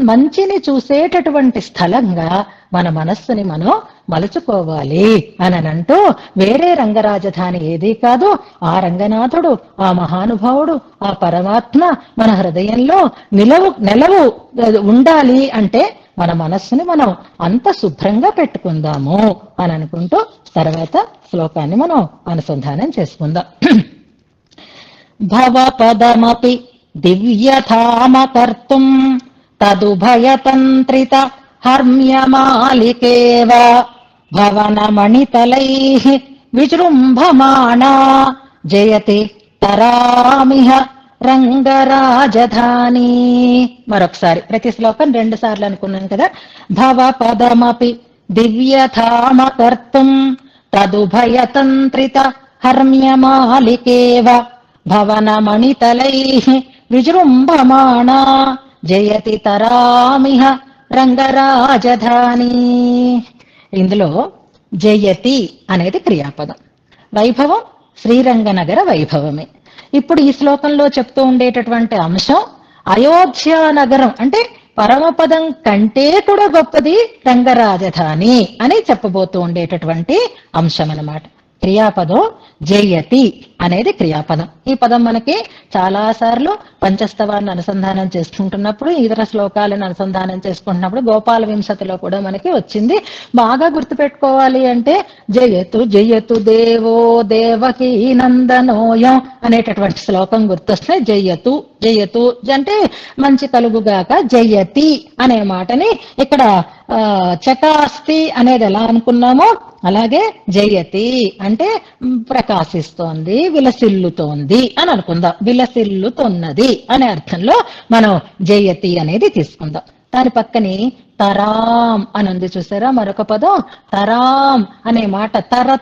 మంచిని చూసేటటువంటి స్థలంగా మన మనస్సుని మనం మలుచుకోవాలి అని అంటూ, వేరే రంగరాజధాని ఏదీ కాదు, ఆ రంగనాథుడు, ఆ మహానుభావుడు, ఆ పరమాత్మ మన హృదయంలో నెలవు ఉండాలి అంటే మన మనస్సుని మనం అంత శుభ్రంగా పెట్టుకుందాము అని అనుకుంటూ తర్వాత శ్లోకాన్ని మనం అనుసంధానం చేసుకుందాం. భవపదమపి దివ్యధామకర్తుం తదుభయతంత్రిత హర్మ్యమాలికేవ భవనమణితలైః విజృంభమాణా జయతి తరామిహ రంగరాజధాని. మరొకసారి ప్రతి శ్లోకం 2 సార్లు అనుకున్నాం కదా. భవపదమపి దివ్యధామకర్తుం తదుభయతంత్రిత హర్మ్యమాలికేవ భవనమణితలైః విజృంభమాణా జయతి తరామిహ రంగరాజధాని. ఇందులో జయతి అనేది క్రియాపదం, వైభవం శ్రీరంగనగర వైభవమే. ఇప్పుడు ఈ శ్లోకంలో చెప్తూ ఉండేటటువంటి అంశం అయోధ్య నగరం అంటే పరమపదం కంటే కూడా గొప్పది రంగరాజధాని అని చెప్పబోతూ ఉండేటటువంటి అంశం అన్నమాట. క్రియాపదం జయతి అనేది క్రియాపదం. ఈ పదం మనకి చాలా సార్లు పంచస్తవాన్ని అనుసంధానం చేసుకుంటున్నప్పుడు, ఇతర శ్లోకాలను అనుసంధానం చేసుకుంటున్నప్పుడు, గోపాల వింశతిలో కూడా మనకి వచ్చింది. బాగా గుర్తుపెట్టుకోవాలి అంటే జయతు జయతు దేవో దేవకీ నందనోయం అనేటటువంటి శ్లోకం గుర్తొస్తే జయతు జయతు అంటే మంచి కలుగుగాక, జయతి అనే మాటని ఇక్కడ చకాస్తి అనేది ఎలా అనుకున్నామో అలాగే జయతి అంటే ప్రకాశిస్తోంది, విలసిల్లుతోంది అని అనుకుందాం. విలసిల్లుతున్నది అనే అర్థంలో మనం జయతి అనేది తీసుకుందాం. దాని పక్కని తరాం అని ఉంది చూసారా, మరొక పదం తరాం అనే మాట.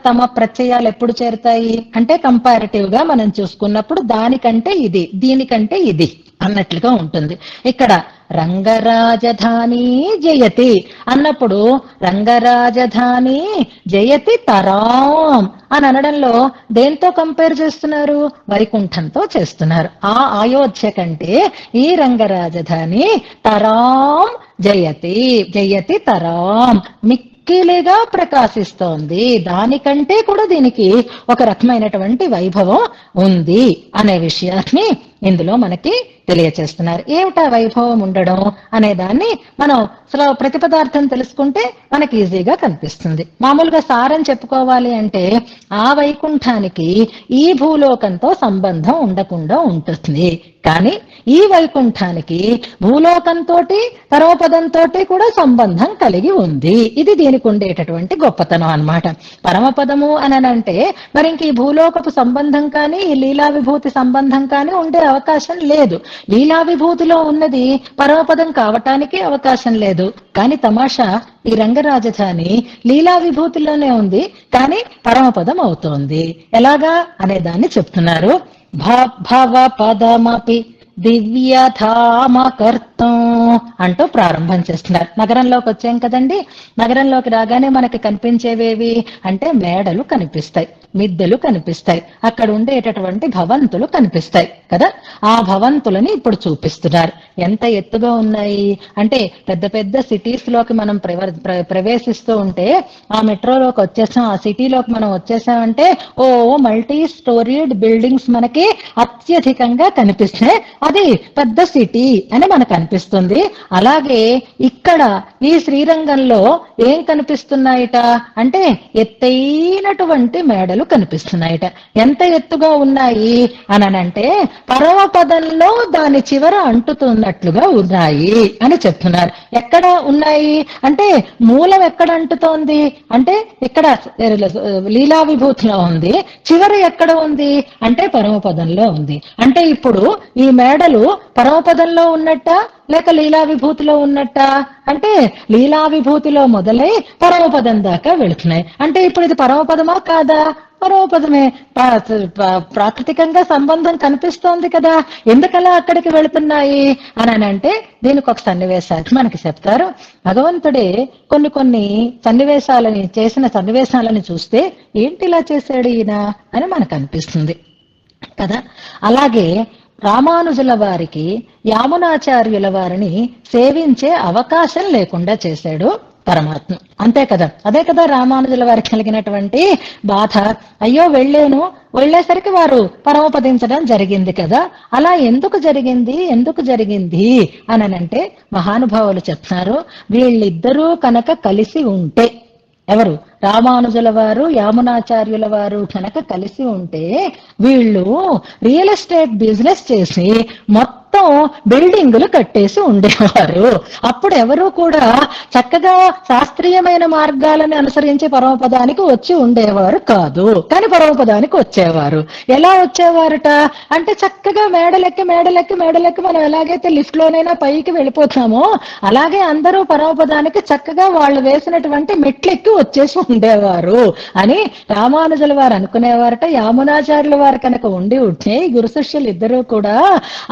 తమ ప్రత్యయాలు ఎప్పుడు చేరుతాయి అంటే కంపారిటివ్ గా మనం చూసుకున్నప్పుడు దానికంటే ఇది, దీనికంటే ఇది అన్నట్లుగా ఉంటుంది. ఇక్కడ రంగరాజధాని జయతి అన్నప్పుడు రంగరాజధాని జయతి తరాం అని అనడంలో దేంతో కంపేర్ చేస్తున్నారు? వైకుంఠంతో చేస్తున్నారు. ఆ అయోధ్య కంటే ఈ రంగరాజధాని తరాం జయతి, జయతి తరాం మిక్కిలిగా ప్రకాశిస్తోంది, దానికంటే కూడా దీనికి ఒక రకమైనటువంటి వైభవం ఉంది అనే విషయాన్ని ఇందులో మనకి తెలియచేస్తున్నారు. ఏమిటా వైభవం ఉండడం అనే దాన్ని మనం ప్రతిపదార్థం తెలుసుకుంటే మనకి ఈజీగా కనిపిస్తుంది. మామూలుగా సారం చెప్పుకోవాలి అంటే ఆ వైకుంఠానికి ఈ భూలోకంతో సంబంధం ఉండకుండా ఉంటుంది. కానీ ఈ వైకుంఠానికి భూలోకంతో పరమపదంతో కూడా సంబంధం కలిగి ఉంది. ఇది దీనికి ఉండేటటువంటి గొప్పతనం అన్నమాట. పరమపదము అనంటే మరి ఇంక ఈ భూలోకపు సంబంధం కానీ ఈ లీలా విభూతి సంబంధం కానీ ఉండే అవకాశం లేదు. లీలా విభూతిలో ఉన్నది పరమపదం కావటానికి అవకాశం లేదు. కానీ తమాషా ఈ రంగరాజధాని లీలా విభూతిలోనే ఉంది, కానీ పరమపదం అవుతోంది. ఎలాగా అనే దాన్ని చెప్తున్నారు. భవ పదమపి దివ్యధామకర్తం అంటూ ప్రారంభం చేస్తున్నారు. నగరంలోకి వచ్చాం కదండి. నగరంలోకి రాగానే మనకి కనిపించేవేవి అంటే మేడలు కనిపిస్తాయి, మిద్దెలు కనిపిస్తాయి, అక్కడ ఉండేటటువంటి భవంతులు కనిపిస్తాయి కదా. ఆ భవంతులని ఇప్పుడు చూపిస్తున్నారు. ఎంత ఎత్తుగా ఉన్నాయి అంటే పెద్ద పెద్ద సిటీస్ లోకి మనం ప్రవేశిస్తూ ఉంటే, ఆ మెట్రోలోకి వచ్చేసాం, ఆ సిటీలోకి మనం వచ్చేసామంటే ఓ మల్టీ స్టోరీడ్ బిల్డింగ్స్ మనకి అత్యధికంగా కనిపిస్తాయి. అది పెద్ద సిటీ అని మనకు అనిపిస్తుంది. అలాగే ఇక్కడ ఈ శ్రీరంగంలో ఏం కనిపిస్తున్నాయిట అంటే ఎత్తైనటువంటి మేడలు కనిపిస్తున్నాయిట. ఎంత ఎత్తుగా ఉన్నాయి అనంటే పరమపదంలో దాని చివర అంటుతున్నట్లుగా ఉన్నాయి అని చెప్తున్నారు. ఎక్కడ ఉన్నాయి అంటే మూలం ఎక్కడ అంటుతోంది అంటే ఇక్కడ లీలా విభూతిలో ఉంది, చివర ఎక్కడ ఉంది అంటే పరమపదంలో ఉంది. అంటే ఇప్పుడు ఈ మేడలు పరమపదంలో ఉన్నట్ట లేక లీలా విభూతిలో ఉన్నట్ట అంటే లీలా విభూతిలో మొదలై పరమపదం దాకా వెళుతున్నాయి. అంటే ఇప్పుడు ఇది పరమపదమా కాదా? పరమపదమే. ప్రాకృతికంగా సంబంధం కనిపిస్తోంది కదా, ఎందుకలా అక్కడికి వెళుతున్నాయి అని అంటే దీనికి ఒక సన్నివేశాలు మనకి చెప్తారు. భగవంతుడే కొన్ని చేసిన సన్నివేశాలని చూస్తే ఏంటి ఇలా చేశాడు ఈయన అని మనకు అనిపిస్తుంది కదా. అలాగే రామానుజుల వారికి యామునాచార్యుల వారిని సేవించే అవకాశం లేకుండా చేశాడు పరమాత్మ. అంతే కదా, అదే కదా రామానుజుల వారికి కలిగినటువంటి బాధ. అయ్యో వెళ్ళేసరికి వారు పరమపదించడం జరిగింది కదా. అలా ఎందుకు జరిగింది అనంటే మహానుభావులు చెప్తున్నారు. వీళ్ళిద్దరూ కనుక కలిసి ఉంటే, ఎవరు రామానుజుల వారు యామునాచార్యుల వారు కనుక కలిసి ఉంటే వీళ్ళు రియల్ ఎస్టేట్ బిజినెస్ చేసి మొత్తం బిల్డింగులు కట్టేసి ఉండేవారు. అప్పుడు ఎవరు కూడా చక్కగా శాస్త్రీయమైన మార్గాలను అనుసరించి పరమపదానికి వచ్చి ఉండేవారు కాదు. కానీ పరమపదానికి వచ్చేవారు. ఎలా వచ్చేవారట అంటే చక్కగా మేడలెక్కి మనం ఎలాగైతే లిఫ్ట్ లోనైనా పైకి వెళ్ళిపోతామో అలాగే అందరూ పరమపదానికి చక్కగా వాళ్ళు వేసినటువంటి మెట్లెక్కి వచ్చేసి ఉండేవారు అని రామానుజుల వారు అనుకునేవారట. యామునాచార్యుల వారు కనుక ఉంటే గురు శిష్యులు ఇద్దరూ కూడా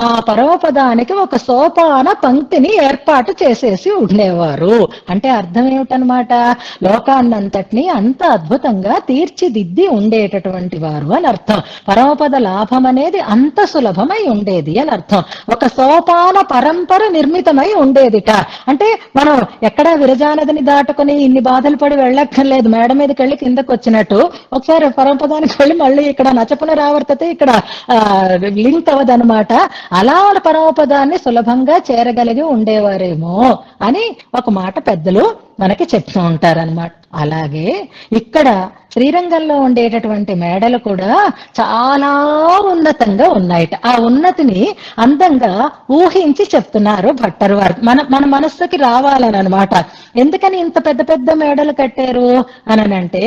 ఆ పరమపదానికి ఒక సోపాన పంక్తిని ఏర్పాటు చేసేసి ఉండేవారు. అంటే అర్థం ఏమిటనమాట? లోకాన్నంతటినీ అంత అద్భుతంగా తీర్చిదిద్ది ఉండేటటువంటి వారు అని అర్థం. పరమపద లాభం అనేది అంత సులభమై ఉండేది అని అర్థం. ఒక సోపాన పరంపర నిర్మితమై ఉండేదిట. అంటే మనం ఎక్కడా విరజానదిని దాటుకుని ఇన్ని బాధలు పడి వెళ్ళక్కర్లేదు, మేడ మీదకి వెళ్ళి కిందకు వచ్చినట్టు. ఒకసారి పరమపదానికి వెళ్ళి మళ్ళీ ఇక్కడ నచపునరావర్తతే ఇక్కడ లింక్ అవదనమాట. అలా పరమపదాన్ని సులభంగా చేరగలిగి ఉండేవారేమో అని ఒక మాట పెద్దలు మనకి చెప్తూ ఉంటారనమాట. అలాగే ఇక్కడ శ్రీరంగంలో ఉండేటటువంటి మేడలు కూడా చాలా ఉన్నతంగా ఉన్నాయట. ఆ ఉన్నతిని అందంగా ఊహించి చెప్తున్నారు భట్టరు వారు. మన మనస్సుకి రావాలని అనమాట. ఎందుకని ఇంత పెద్ద పెద్ద మేడలు కట్టారు అనంటే,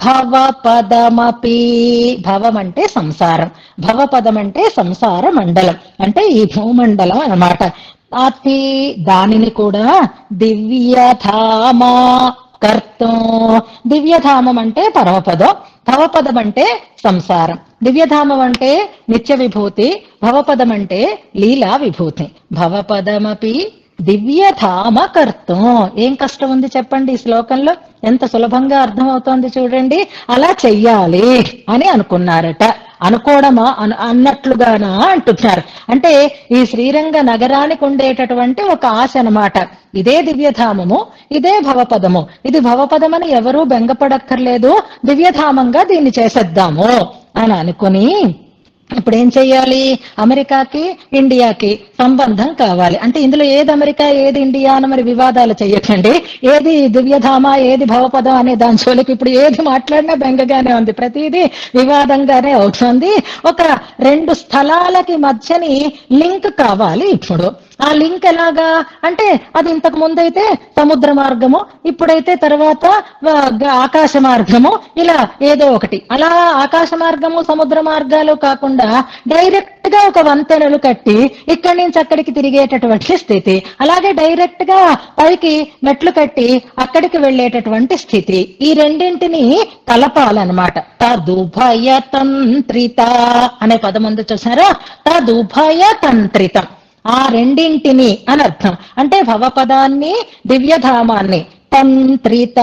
భవ పదమపి, భవం అంటే సంసారం, భవపదం అంటే సంసార మండలం, అంటే ఈ భూమండలం అన్నమాట. అతి దానిని కూడా దివ్యధామ కర్తం. దివ్యధామం అంటే పరమపదం, భవపదం అంటే సంసారం. దివ్యధామం అంటే నిత్య విభూతి, భవపదం అంటే లీలా విభూతి. భవపదమపి దివ్యధామ కర్తం. ఏం కష్టం ఉంది చెప్పండి ఈ శ్లోకంలో? ఎంత సులభంగా అర్థమవుతోంది చూడండి. అలా చెయ్యాలి అని అనుకున్నారట. అనుకోవడమా అన్నట్లుగానా అంటున్నారు. అంటే ఈ శ్రీరంగ నగరానికి ఉండేటటువంటి ఒక ఆశ అనమాట. ఇదే దివ్యధామము, ఇదే భవపదము. ఇది భవపదమని ఎవరూ బెంగపడక్కర్లేదు, దివ్యధామంగా దీన్ని చేసేద్దాము అని అనుకుని, ఇప్పుడు ఏం చెయ్యాలి? అమెరికాకి ఇండియాకి సంబంధం కావాలి. అంటే ఇందులో ఏది అమెరికా ఏది ఇండియా అని మరి వివాదాలు చెయ్యకండి. ఏది దివ్యధామ ఏది భవపదం అనే దాని జోలికి ఇప్పుడు ఏది మాట్లాడినా బెంగగానే ఉంది, ప్రతిదీ వివాదంగానే అవుతుంది. ఒక రెండు స్థలాలకి మధ్యని లింక్ కావాలి. ఇప్పుడు ఆ లింక్ ఎలాగా అంటే, అది ఇంతకు ముందైతే సముద్ర మార్గము, ఇప్పుడైతే తర్వాత ఆకాశ మార్గము, ఇలా ఏదో ఒకటి. అలా ఆకాశ మార్గము సముద్ర మార్గాలు కాకుండా డైరెక్ట్ గా ఒక వంతెనలు కట్టి ఇక్కడి నుంచి అక్కడికి తిరిగేటటువంటి స్థితి, అలాగే డైరెక్ట్ గా పైకి మెట్లు కట్టి అక్కడికి వెళ్ళేటటువంటి స్థితి, ఈ రెండింటిని కలపాలన్నమాట. తదుభయ తంత్రిత అనే పదం ఉంది చూసారా? తదుభయ తంత్రితం, ఆ రెండింటిని అని అర్థం. అంటే భవపదాన్ని దివ్యధామాన్ని తంత్రిత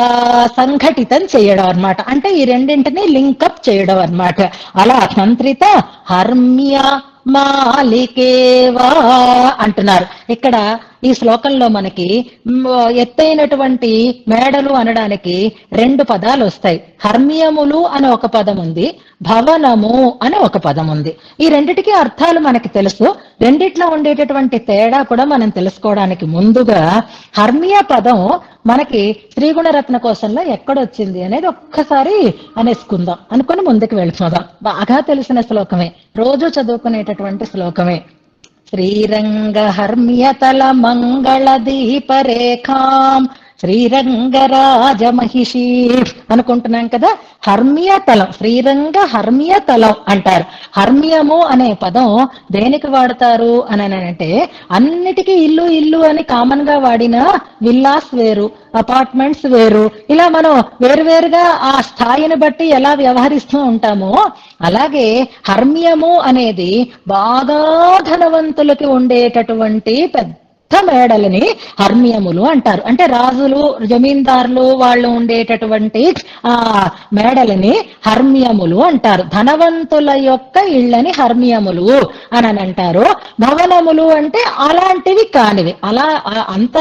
సంఘటితం చేయడం అన్నమాట. అంటే ఈ రెండింటిని లింకప్ చేయడం అన్నమాట. అలా తంత్రిత హర్మ్య మాలికేవా అంటున్నారు. ఇక్కడ ఈ శ్లోకంలో మనకి ఎత్తైనటువంటి మేడలు అనడానికి రెండు పదాలు వస్తాయి. హర్మ్యములు అనే ఒక పదం ఉంది, భవనము అనే ఒక పదం ఉంది. ఈ రెండిటికి అర్థాలు మనకి తెలుసు. రెండిట్లో ఉండేటటువంటి తేడా కూడా మనం తెలుసుకోవడానికి ముందుగా హర్మ్య పదం మనకి శ్రీగుణరత్న కోశంలో ఎక్కడొచ్చింది అనేది ఒక్కసారి అనేసుకుందాం, అనుకుని ముందుకు వెళ్ళిపోదాం. బాగా తెలిసిన శ్లోకమే, రోజు చదువుకునేటటువంటి శ్లోకమే. శ్రీరంగ హర్మ్యతల మంగళ దీపరేఖాం శ్రీరంగరాజ మహిషి అనుకుంటున్నాం కదా. హర్మ్యతలం, శ్రీరంగ హర్మ్యతలం అంటారు. హర్మ్యము అనే పదం దేనికి వాడతారు అని అంటే, అన్నిటికీ ఇల్లు ఇల్లు అని కామన్ గా వాడిన విల్లాస్ వేరు, అపార్ట్మెంట్స్ వేరు, ఇలా మనం వేరువేరుగా ఆ స్థాయిని బట్టి ఎలా వ్యవహరిస్తూ ఉంటామో అలాగే హర్మ్యము అనేది బాగా ధనవంతులకి ఉండేటటువంటి పెద్ద మేడలని హర్మ్యములు అంటారు. అంటే రాజులు జమీందారులు వాళ్ళు ఉండేటటువంటి ఆ మేడలని హర్మ్యములు అంటారు. ధనవంతుల యొక్క ఇళ్ళని హర్మ్యములు అని అంటారు. భవనములు అంటే అలాంటివి కానివి, అలా అంత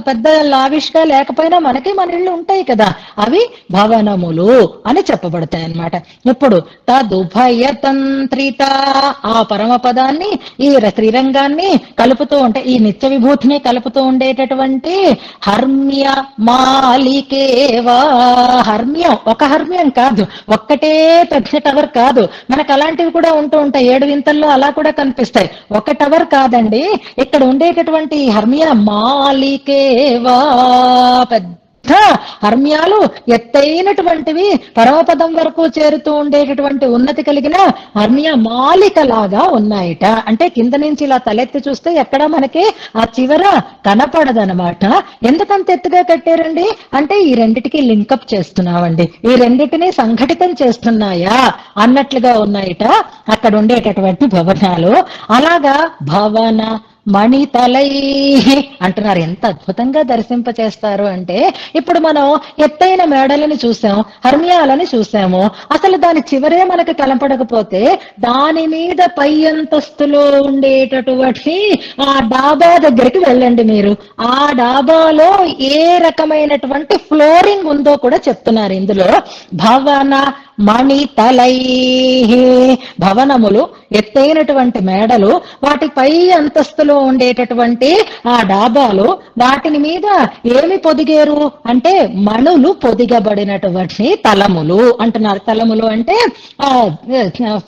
పెద్ద లావిష్గా లేకపోయినా మనకి మన ఇళ్ళు ఉంటాయి కదా, అవి భవనములు అని చెప్పబడతాయి అన్నమాట. ఇప్పుడు తదుభయ తంత్రిత, ఆ పరమపదాన్ని ఈ శ్రీరంగాన్ని కలుపుతూ ఉంటే, ఈ నిత్య విభూతిని కలుపుతూ ఉండేటటువంటి హర్మ్య మాలికేవా. హర్మ్యం ఒక హర్మ్యం కాదు, ఒక్కటే పెద్ద టవర్ కాదు, మనకు అలాంటివి కూడా ఉంటూ ఉంటాయి, 7 వింతల్లో అలా కూడా కనిపిస్తాయి. ఒక టవర్ కాదండి, ఇక్కడ ఉండేటటువంటి హర్మ్య మాలికేవా పెద్ద హర్మ్యాలు ఎత్తైనటువంటివి, పరమపదం వరకు చేరుతూ ఉండేటటువంటి ఉన్నతి కలిగిన హర్మ్య మాలికలాగా ఉన్నాయిట. అంటే కింద నుంచి ఇలా తలెత్తి చూస్తే ఎక్కడా మనకి ఆ చివర కనపడదనమాట. ఎందుకంత ఎత్తుగా కట్టారండి అంటే ఈ రెండిటికి లింకప్ చేస్తున్నామండి, ఈ రెండిటిని సంఘటితం చేస్తున్నాయా అన్నట్లుగా ఉన్నాయిట అక్కడ ఉండేటటువంటి భవనాలు. అలాగా భవన మణితలై అంటున్నారు. ఎంత అద్భుతంగా దర్శింప చేస్తారు అంటే, ఇప్పుడు మనం ఎత్తైన మేడలని చూసాం, హర్మ్యాలని చూసాము, అసలు దాని చివరే మనకు కనపడకపోతే దాని మీద పై అంతస్తులో ఉండేటటువంటి ఆ డాబా దగ్గరికి వెళ్ళండి మీరు. ఆ డాబాలో ఏ రకమైనటువంటి ఫ్లోరింగ్ ఉందో కూడా చెప్తున్నారు ఇందులో. భవన మణితలై, భవనములు ఎత్తైనటువంటి మేడలు, వాటి పై అంతస్తులో ఉండేటటువంటి ఆ డాబాలు, వాటిని మీద ఏమి పొదిగేరు అంటే మణులు పొదిగబడినటువంటి తలములు అంటున్నారు. తలములు అంటే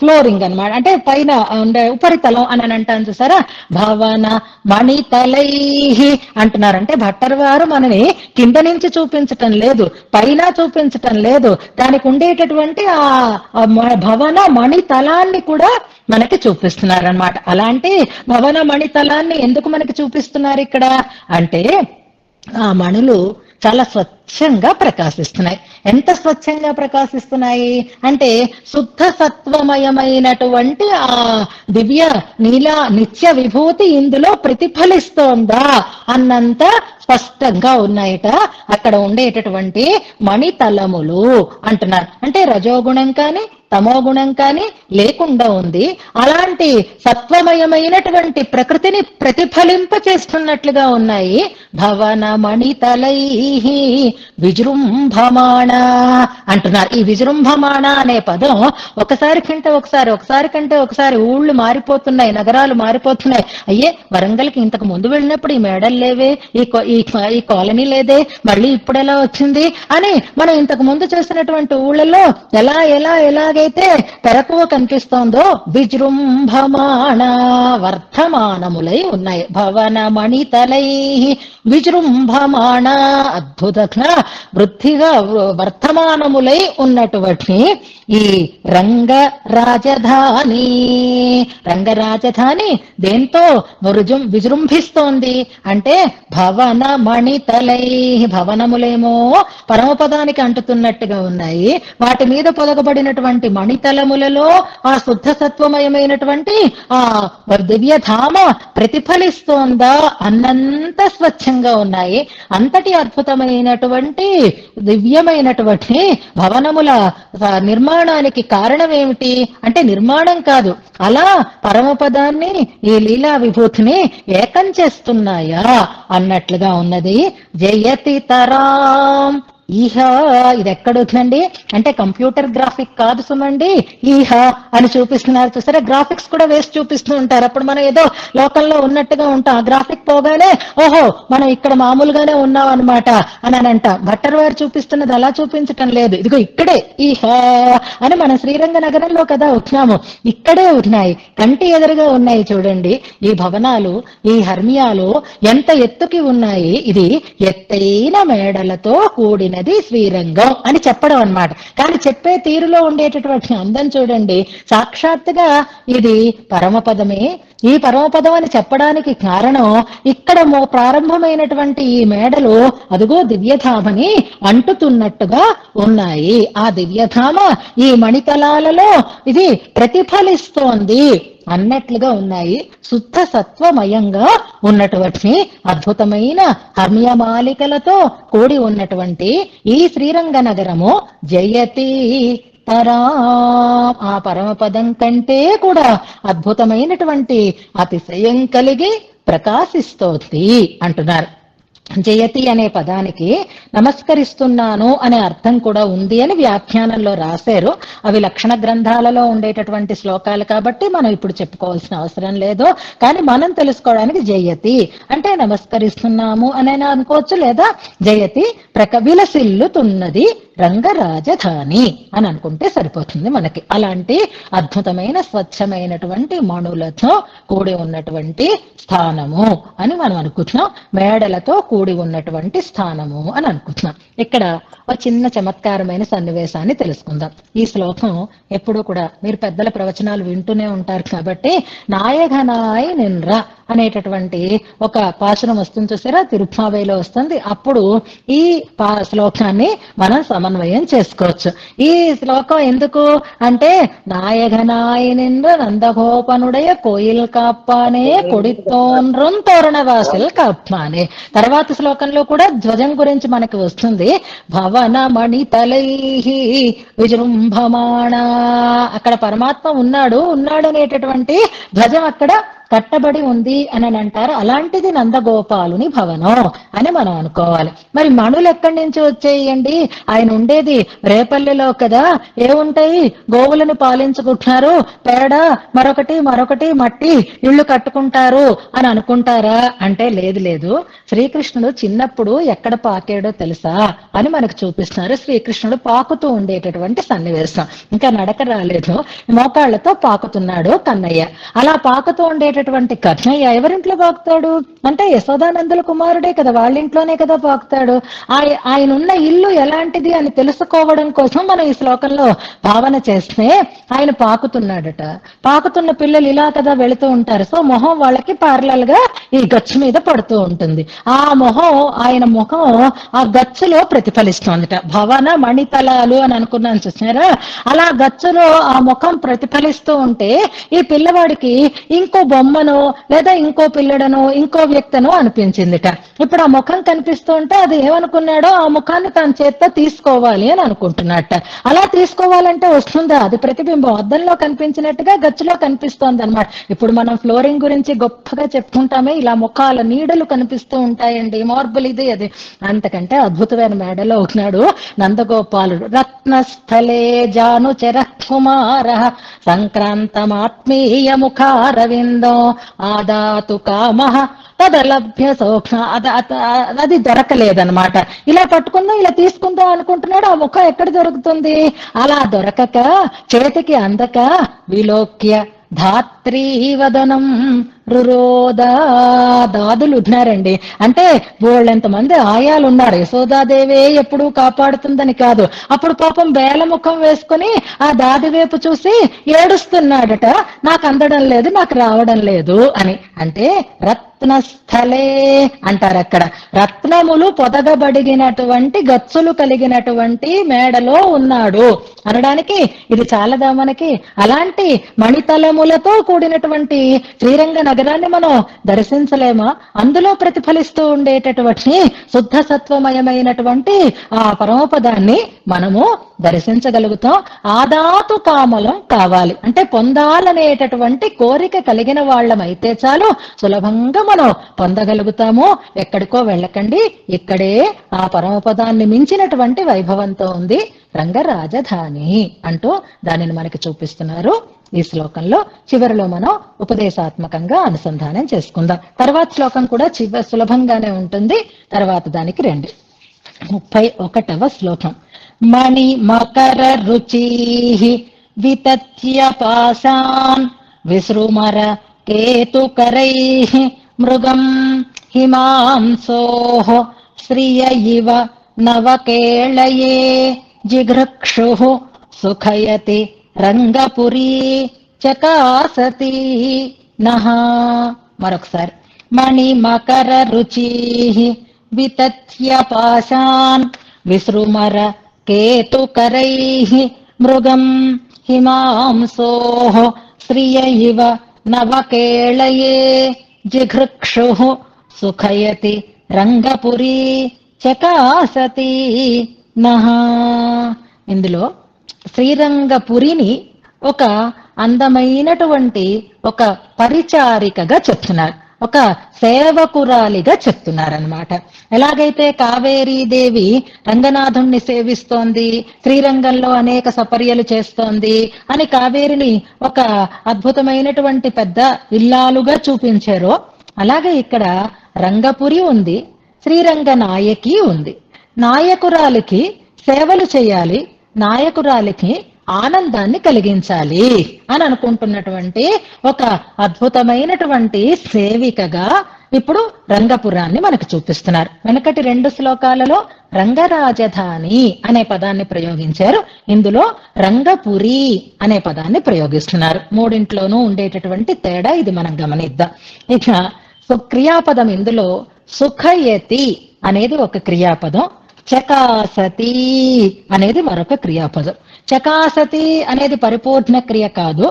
ఫ్లోరింగ్ అన్నమాట, అంటే పైన ఉండే ఉపరితలం అని అంటాను చూసారా. భవన మణితలై అంటున్నారు. అంటే భట్టర్ వారు మనని కింద నుంచి చూపించటం లేదు, పైన చూపించటం లేదు, దానికి ఉండేటటువంటి ఆ భవన మణితలాన్ని కూడా మనకి చూపిస్తున్నారు అన్నమాట. అలాంటి భవన మణితలాన్ని ఎందుకు మనకి చూపిస్తున్నారు ఇక్కడ అంటే, ఆ మణులు చాలా స్వచ్ఛంగా ప్రకాశిస్తున్నాయి. ఎంత స్వచ్ఛంగా ప్రకాశిస్తున్నాయి అంటే, శుద్ధ సత్వమయమైనటువంటి ఆ దివ్య నీల నిత్య విభూతి ఇందులో ప్రతిఫలిస్తోందా అన్నంత స్పష్టంగా ఉన్నాయట అక్కడ ఉండేటటువంటి మణితలములు అంటున్నారు. అంటే రజోగుణం కానీ తమో గుణం కానీ లేకుండా ఉంది. అలాంటి సత్వమయమైనటువంటి ప్రకృతిని ప్రతిఫలింప చేస్తున్నట్లుగా ఉన్నాయి. భవన మణితలై విజృంభమాణ అంటున్నారు. ఈ విజృంభమాణ అనే పదం ఒకసారి కంటే ఒకసారి ఊళ్ళు మారిపోతున్నాయి, నగరాలు మారిపోతున్నాయి. అయ్యే వరంగల్కి ఇంతకు ముందు వెళ్ళినప్పుడు ఈ మేడలు లేవే, ఈ కాలనీ లేదే, మళ్ళీ ఇప్పుడు ఎలా వచ్చింది అని మనం ఇంతకు ముందు చేసినటువంటి ఊళ్ళలో ఎలాగైతే తెరకువ కనిపిస్తోందో విజృంభమాణ వర్ధమానములై ఉన్నాయి. భవన మణితలై విజృంభమాణ అద్భుతంగా వృద్ధిగా వర్ధమానములై ఉన్నటువంటి ఈ రంగరాజధాని దేంతో విజృంభిస్తోంది అంటే భవన మణితలై, భవనములేమో పరమపదానికి అంటుతున్నట్టుగా ఉన్నాయి, వాటి మీద పొదగబడినటువంటి మణితలములలో ఆ శుద్ధ సత్వమయమైనటువంటి ఆ దివ్యధామ ప్రతిఫలిస్తోందా అన్నంత స్వచ్ఛంగా ఉన్నాయి. అంతటి అద్భుతమైనటువంటి దివ్యమైనటువంటి భవనముల నిర్మాణానికి కారణం ఏమిటి అంటే, నిర్మాణం కాదు, అలా పరమపదాన్ని ఈ లీలా విభూతిని ఏకం చేస్తున్నాయా అన్నట్లుగా ఉన్నది. జయతి తరాం ఈహ, ఇది ఎక్కడొచ్చిందండి అంటే కంప్యూటర్ గ్రాఫిక్ కాదు సుమండి, ఈహ అని చూపిస్తున్నారు చూసారా. గ్రాఫిక్స్ కూడా వేసి చూపిస్తూ ఉంటారు, అప్పుడు మనం ఏదో లోకంలో ఉన్నట్టుగా ఉంటాం. గ్రాఫిక్ పోగానే ఓహో మనం ఇక్కడ మామూలుగానే ఉన్నాం అనమాట అని అంట. భట్టర్ వారు చూపిస్తున్నది అలా చూపించటం లేదు, ఇదిగో ఇక్కడే ఈహ అని మనం శ్రీరంగ నగరంలో కదా వచ్చినాము, ఇక్కడే ఉన్నాయి, కంటి ఎదురుగా ఉన్నాయి. చూడండి ఈ భవనాలు, ఈ హర్మ్యాలు ఎంత ఎత్తుకి ఉన్నాయి. ఇది ఎత్తైన మేడలతో కూడిన శ్రీరంగం అని చెప్పడం అన్నమాట. కానీ చెప్పే తీరులో ఉండేటటువంటి అందం చూడండి, సాక్షాత్తుగా ఇది పరమపదమే. ఈ పరమపదం అని చెప్పడానికి కారణం ఇక్కడ ప్రారంభమైనటువంటి ఈ మేడలు అదుగో దివ్యధామని అంటుతున్నట్టుగా ఉన్నాయి. ఆ దివ్యధామ ఈ మణితలాలలో ఇది ప్రతిఫలిస్తోంది అన్నట్లుగా ఉన్నాయి. శుద్ధ సత్వమయంగా ఉన్నటువంటి అద్భుతమైన హర్మ్యమాలికలతో కూడి ఉన్నటువంటి ఈ శ్రీరంగ నగరము జయతి తరా, ఆ పరమపదం కంటే కూడా అద్భుతమైనటువంటి అతిశయం కలిగి ప్రకాశిస్తోంది అంటున్నారు. జయతి అనే పదానికి నమస్కరిస్తున్నాను అనే అర్థం కూడా ఉంది అని వ్యాఖ్యానంలో రాశారు. అవి లక్షణ గ్రంథాలలో ఉండేటటువంటి శ్లోకాలు కాబట్టి మనం ఇప్పుడు చెప్పుకోవాల్సిన అవసరం లేదు. కానీ మనం తెలుసుకోవడానికి జయతి అంటే నమస్కరిస్తున్నాము అని అనుకోవచ్చు, లేదా జయతి విలసిల్లుతున్నది రంగరాజధాని అని అనుకుంటే సరిపోతుంది మనకి. అలాంటి అద్భుతమైన స్వచ్ఛమైనటువంటి మణులతో కూడి ఉన్నటువంటి స్థానము అని మనం అనుకుంటున్నాం. మేడలతో కూడి ఉన్నటువంటి స్థానము అని అనుకుంటున్నాం. ఇక్కడ ఒక చిన్న చమత్కారమైన సన్నివేశాన్ని తెలుసుకుందాం. ఈ శ్లోకం ఎప్పుడూ కూడా మీరు పెద్దల ప్రవచనాలు వింటూనే ఉంటారు కాబట్టి, నాయఘనాయ నిన్ర అనేటటువంటి ఒక పాశురం వస్తుంది చూసారా, తిరుప్పావైలో వస్తుంది. అప్పుడు ఈ శ్లోకాన్ని మనం సమన్వయం చేసుకోవచ్చు. ఈ శ్లోకం ఎందుకు అంటే, నాయఘనాయ నిన్ర నందగోపనుడయ కోయిల్ కాప్పానే కొడితోన్రం తోరణవాసిల్ కాప్పానే. తర్వాత శ్లోకంలో కూడా ధ్వజం గురించి మనకి వస్తుంది. భవన మణితలైహి విజృంభమాణ. అక్కడ పరమాత్మ ఉన్నాడు అనేటటువంటి ధ్వజం అక్కడ కట్టబడి ఉంది అని అంటారు. అలాంటిది నందగోపాలుని భవనం అని మనం అనుకోవాలి. మరి మణులు ఎక్కడి నుంచి వచ్చేయండి? ఆయన ఉండేది రేపల్లెలో కదా, ఏముంటాయి? గోవులను పాలించుకుంటున్నారు, పేడ మరొకటి మట్టి ఇళ్ళు కట్టుకుంటారు అని అనుకుంటారా అంటే లేదు. శ్రీకృష్ణుడు చిన్నప్పుడు ఎక్కడ పాకాడో తెలుసా అని మనకు చూపిస్తున్నారు. శ్రీకృష్ణుడు పాకుతూ ఉండేటటువంటి సన్నివేశం. ఇంకా నడక రాలేదు, మోకాళ్లతో పాకుతున్నాడు కన్నయ్య. అలా పాకుతూ ఉండేటటువంటి కన్నయ్య ఎవరింట్లో పాకుతాడు అంటే యశోదానందుల కుమారుడే కదా, వాళ్ళ ఇంట్లోనే కదా పాకుతాడు. ఆయన ఉన్న ఇల్లు ఎలాంటిది అని తెలుసుకోవడం కోసం మనం ఈ శ్లోకంలో భావన చేస్తే, ఆయన పాకుతున్నాడట. పాకుతున్న పిల్లలు ఇలా కదా వెళుతూ ఉంటారు. సో మొహం వాళ్ళకి ప్యారలల్ గా ఈ గచ్చు మీద పడుతూ ఉంటుంది. ఆయన ముఖం ఆ గచ్చులో ప్రతిఫలిస్తోందిట. భవన మణితలాలు అని అనుకున్నాను చూసారా, అలా గచ్చులో ఆ ముఖం ప్రతిఫలిస్తూ ఉంటే ఈ పిల్లవాడికి ఇంకో బొమ్మనో లేదా ఇంకో పిల్లడనో ఇంకో వ్యక్తనో అనిపించిందిట. ఇప్పుడు ఆ ముఖం కనిపిస్తూ ఉంటే అది ఏమనుకున్నాడో ఆ ముఖాన్ని తన చేత్తో తీసుకోవాలి అని అనుకుంటున్నట్ట. అలా తీసుకోవాలంటే వస్తుందా? అది ప్రతిబింబం అద్దంలో కనిపించినట్టుగా గచ్చులో కనిపిస్తోంది అనమాట. ఇప్పుడు మనం ఫ్లోరింగ్ గురించి గొప్పగా చెప్పుకుంటామే, ఇలా ముఖాల నీడలు కనిపిస్తూ ఉంటాయండి, మార్బుల్ ఇది అది. అంతకంటే అద్భుతమైన మేడలో ఉన్నాడు నందగోపాలుడు. రత్నస్థలే జాను చర కుమార సంక్రాంతమాత్మీయ ముఖారవిందో ఆదాతు కామః తదలభ్య సౌఖ్య. అది దొరకలేదనమాట. ఇలా పట్టుకుందాం ఇలా తీసుకుందాం అనుకుంటున్నాడు, ఆ ముఖం ఎక్కడ దొరుకుతుంది? అలా దొరకక చేతికి అందక విలోక్య ధాత్రీవదనం రురోదా. దాదులు ఉన్నారండి అంటే బోళ్ళెంతమంది ఆయాలు ఉన్నారు. యశోదాదేవే ఎప్పుడూ కాపాడుతుందని కాదు. అప్పుడు పాపం బేలముఖం వేసుకుని ఆ దాది వైపు చూసి ఏడుస్తున్నాడట, నాకు అందడం లేదు, నాకు రావడం లేదు అని. అంటే రత్నస్థలే అంటారు అక్కడ. రత్నములు పొదగబడిగినటువంటి గచ్చులు కలిగినటువంటి మేడలో ఉన్నాడు అనడానికి ఇది చాలదా మనకి? అలాంటి మణితలములతో కూడినటువంటి శ్రీరంగ నగరాన్ని మనం దర్శించలేమా? అందులో ప్రతిఫలిస్తూ ఉండేటటువంటి శుద్ధ సత్వమయమైనటువంటి ఆ పరమపదాన్ని మనము దర్శించగలుగుతాం. ఆదాతు కామలం కావాలి అంటే పొందాలనేటటువంటి కోరిక కలిగిన వాళ్ళమైతే చాలు, సులభంగా మనం పొందగలుగుతాము. ఎక్కడికో వెళ్ళకండి, ఇక్కడే ఆ పరమపదాన్ని మించినటువంటి వైభవంతో ఉంది రంగరాజధాని అంటూ దానిని మనకి చూపిస్తున్నారు ఈ శ్లోకంలో. చివరిలో మనం ఉపదేశాత్మకంగా అనుసంధానం చేసుకుందాం. తర్వాత శ్లోకం కూడా సులభంగానే ఉంటుంది. తర్వాత దానికి రండి. 31వ శ్లోకం. మణి మకర రుచి వితత్య పాశాన్ విసృమర కేతుకరై మృగం హిమాంసోః శ్రియ ఇవ నవకేళయే జిఘృక్షుః సుఖయతి రంగపురీ చకాసతి నః. మరొకసారి. మణి మకర రుచి వితత్య పాశాన్ విసృమర కేతుకరై మృగం హిమాంసోః శ్రియ ఇవ నవకేళయే జిఘృక్షుః సుఖయతి రంగపురీ చకాసతి నః. ఇందులో శ్రీరంగపురిని ఒక అందమైనటువంటి ఒక పరిచారికగా చెప్తున్నారు, ఒక సేవకురాలిగా చెప్తున్నారనమాట. ఎలాగైతే కావేరీదేవి రంగనాథుణ్ణి సేవిస్తోంది, శ్రీరంగంలో అనేక సపర్యలు చేస్తోంది అని కావేరిని ఒక అద్భుతమైనటువంటి పెద్ద ఇల్లాలుగా చూపించారో, అలాగే ఇక్కడ రంగపురి ఉంది, శ్రీరంగ నాయకి ఉంది. నాయకురాలికి సేవలు చేయాలి, నాయకురాలికి ఆనందాన్ని కలిగించాలి అని అనుకుంటున్నటువంటి ఒక అద్భుతమైనటువంటి సేవికగా ఇప్పుడు రంగపురాన్ని మనకు చూపిస్తున్నారు. వెనకటి 2 శ్లోకాలలో రంగరాజధాని అనే పదాన్ని ప్రయోగించారు, ఇందులో రంగపురి అనే పదాన్ని ప్రయోగిస్తున్నారు. మూడింట్లోనూ ఉండేటటువంటి తేడా ఇది మనం గమనిద్దాం. ఇక క్రియాపదం ఇందులో సుఖయతి అనేది ఒక క్రియాపదం, చకాసతి అనేది మరొక క్రియాపదం. చకాసతి అనేది పరిపూర్ణ క్రియ కాదు,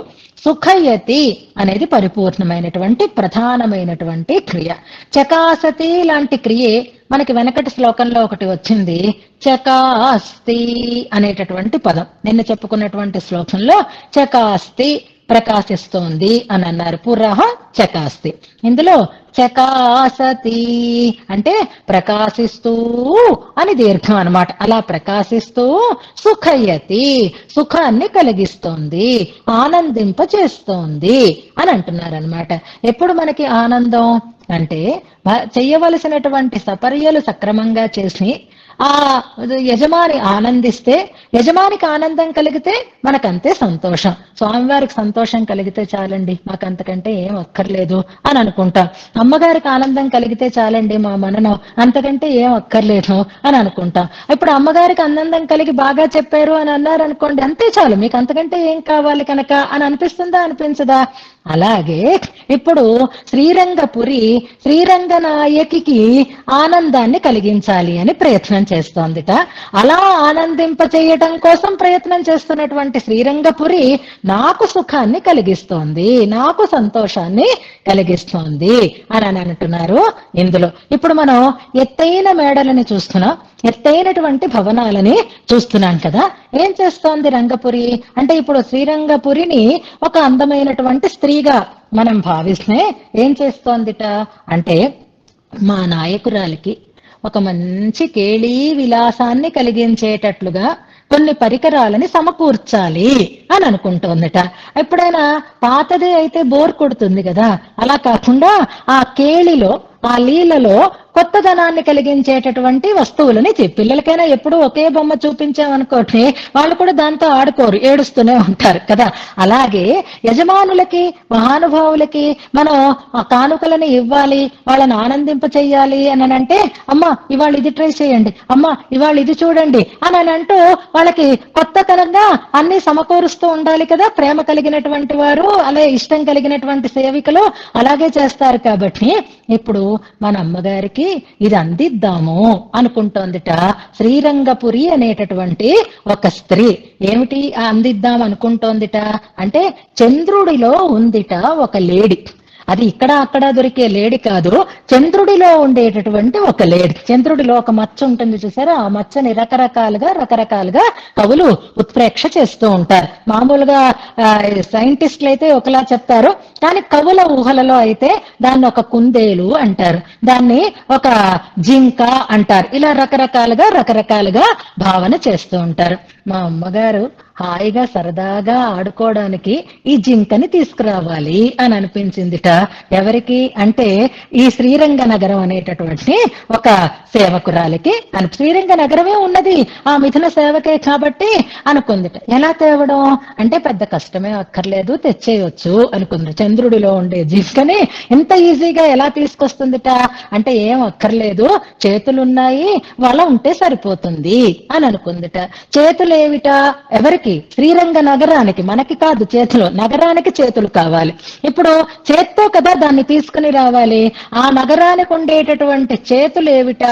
సుఖయతి అనేది పరిపూర్ణమైనటువంటి ప్రధానమైనటువంటి క్రియ. చకాసతి లాంటి క్రియే మనకి వెనకటి శ్లోకంలో ఒకటి వచ్చింది, చకాస్తి అనేటటువంటి పదం. నిన్న చెప్పుకున్నటువంటి శ్లోకంలో చకాస్తి ప్రకాశిస్తోంది అని అన్నారు, పురః చకాస్తి. ఇందులో చకాసతి అంటే ప్రకాశిస్తూ అని దీర్ఘం అన్నమాట. అలా ప్రకాశిస్తూ సుఖయతి సుఖాన్ని కలిగిస్తోంది, ఆనందింప చేస్తోంది అని అంటున్నారనమాట. ఎప్పుడు మనకి ఆనందం అంటే చెయ్యవలసినటువంటి సపర్యలు సక్రమంగా చేసి ఆ యజమాని ఆనందిస్తే, యజమానికి ఆనందం కలిగితే మనకంతే సంతోషం. స్వామివారికి సంతోషం కలిగితే చాలండి, మాకు అంతకంటే ఏం అక్కర్లేదు అని అనుకుంటాం. అమ్మగారికి ఆనందం కలిగితే చాలండి మా మననం, అంతకంటే ఏం అక్కర్లేదు అని అనుకుంటాం. ఇప్పుడు అమ్మగారికి ఆనందం కలిగి బాగా చెప్పారు అని అన్నారు అనుకోండి, అంతే చాలు, మీకు అంతకంటే ఏం కావాలి కనుక అని అనిపిస్తుందా, అనిపించదా? అలాగే ఇప్పుడు శ్రీరంగపురి శ్రీరంగనాయకి ఆనందాన్ని కలిగించాలి అని ప్రయత్నం చేస్తోందిట. అలా ఆనందింప చేయటం కోసం ప్రయత్నం చేస్తున్నటువంటి శ్రీరంగపురి నాకు సుఖాన్ని కలిగిస్తోంది, నాకు సంతోషాన్ని కలిగిస్తోంది అని అంటున్నారు ఇందులో. ఇప్పుడు మనం ఎత్తైన మేడలని చూస్తున్నాం, ఎత్తైనటువంటి భవనాలని చూస్తున్నాం కదా. ఏం చేస్తోంది రంగపురి అంటే, ఇప్పుడు శ్రీరంగపురిని ఒక అందమైనటువంటి స్త్రీగా మనం భావిస్తే ఏం చేస్తోందిట అంటే, మా నాయకురాలికి ఒక మంచి కేళీ విలాసాన్ని కలిగించేటట్లుగా కొన్ని పరికరాలని సమకూర్చాలి అని అనుకుంటోందట. ఎప్పుడైనా పాతదే అయితే బోర్ కొడుతుంది కదా, అలా కాకుండా ఆ కేళిలో ఆ లీలలో కొత్తదనాన్ని కలిగించేటటువంటి వస్తువులని పిల్లలకైనా ఎప్పుడు ఒకే బొమ్మ చూపించామనుకోండి, వాళ్ళు కూడా దాంతో ఆడుకోరు, ఏడుస్తూనే ఉంటారు కదా. అలాగే యజమానులకి మహానుభావులకి మనం కానుకలని ఇవ్వాలి, వాళ్ళని ఆనందింప చెయ్యాలి అని అంటే, అమ్మ ఇవాళ ఇది ట్రై చేయండి, అమ్మ ఇవాళ ఇది చూడండి అని అంటూ వాళ్ళకి కొత్తతనంగా అన్ని సమకూరుస్తూ ఉండాలి కదా. ప్రేమ కలిగినటువంటి వారు, అలాగే ఇష్టం కలిగినటువంటి సేవికలు అలాగే చేస్తారు. కాబట్టి ఇప్పుడు మన అమ్మగారికి ఇది అందిద్దాము అనుకుంటోందిట శ్రీరంగపురి అనేటటువంటి ఒక స్త్రీ. ఏమిటి అందిద్దాం అనుకుంటోందిట అంటే, చంద్రుడిలో ఉందిట ఒక లేడి. అది ఇక్కడ అక్కడ దొరికే లేడి కాదు, చంద్రుడిలో ఉండేటటువంటి ఒక లేడి. చంద్రుడిలో ఒక మచ్చ ఉంటుంది చూసారా, ఆ మచ్చని రకరకాలుగా కవులు ఉత్ప్రేక్ష చేస్తూ ఉంటారు. మామూలుగా సైంటిస్టులు అయితే ఒకలా చెప్తారు, కానీ కవుల ఊహలలో అయితే దాన్ని ఒక కుందేలు అంటారు, దాన్ని ఒక జింక అంటారు. ఇలా రకరకాలుగా భావన చేస్తూ ఉంటారు. మా అమ్మగారు హాయిగా సరదాగా ఆడుకోవడానికి ఈ జింకని తీసుకురావాలి అని అనిపించిందిట. ఎవరికి అంటే, ఈ శ్రీరంగ నగరం అనేటటువంటి ఒక సేవకురాలికి. శ్రీరంగ నగరమే ఉన్నది ఆ మిథున సేవకే కాబట్టి అనుకుందిట. ఎలా తేవడం అంటే, పెద్ద కష్టమే అక్కర్లేదు, తెచ్చేయొచ్చు అనుకుంది. చంద్రుడిలో ఉండే జింకని ఎంత ఈజీగా ఎలా తీసుకొస్తుందిట అంటే, ఏం అక్కర్లేదు, చేతులున్నాయి, వల ఉంటే సరిపోతుంది అని అనుకుందిట. చేతులేమిట ఎవరికి? శ్రీరంగ నగరానికి, మనకి కాదు చేతులు, నగరానికి చేతులు కావాలి. ఇప్పుడు చేత్తో కదా దాన్ని తీసుకుని రావాలి. ఆ నగరానికి ఉండేటటువంటి చేతులు ఏమిట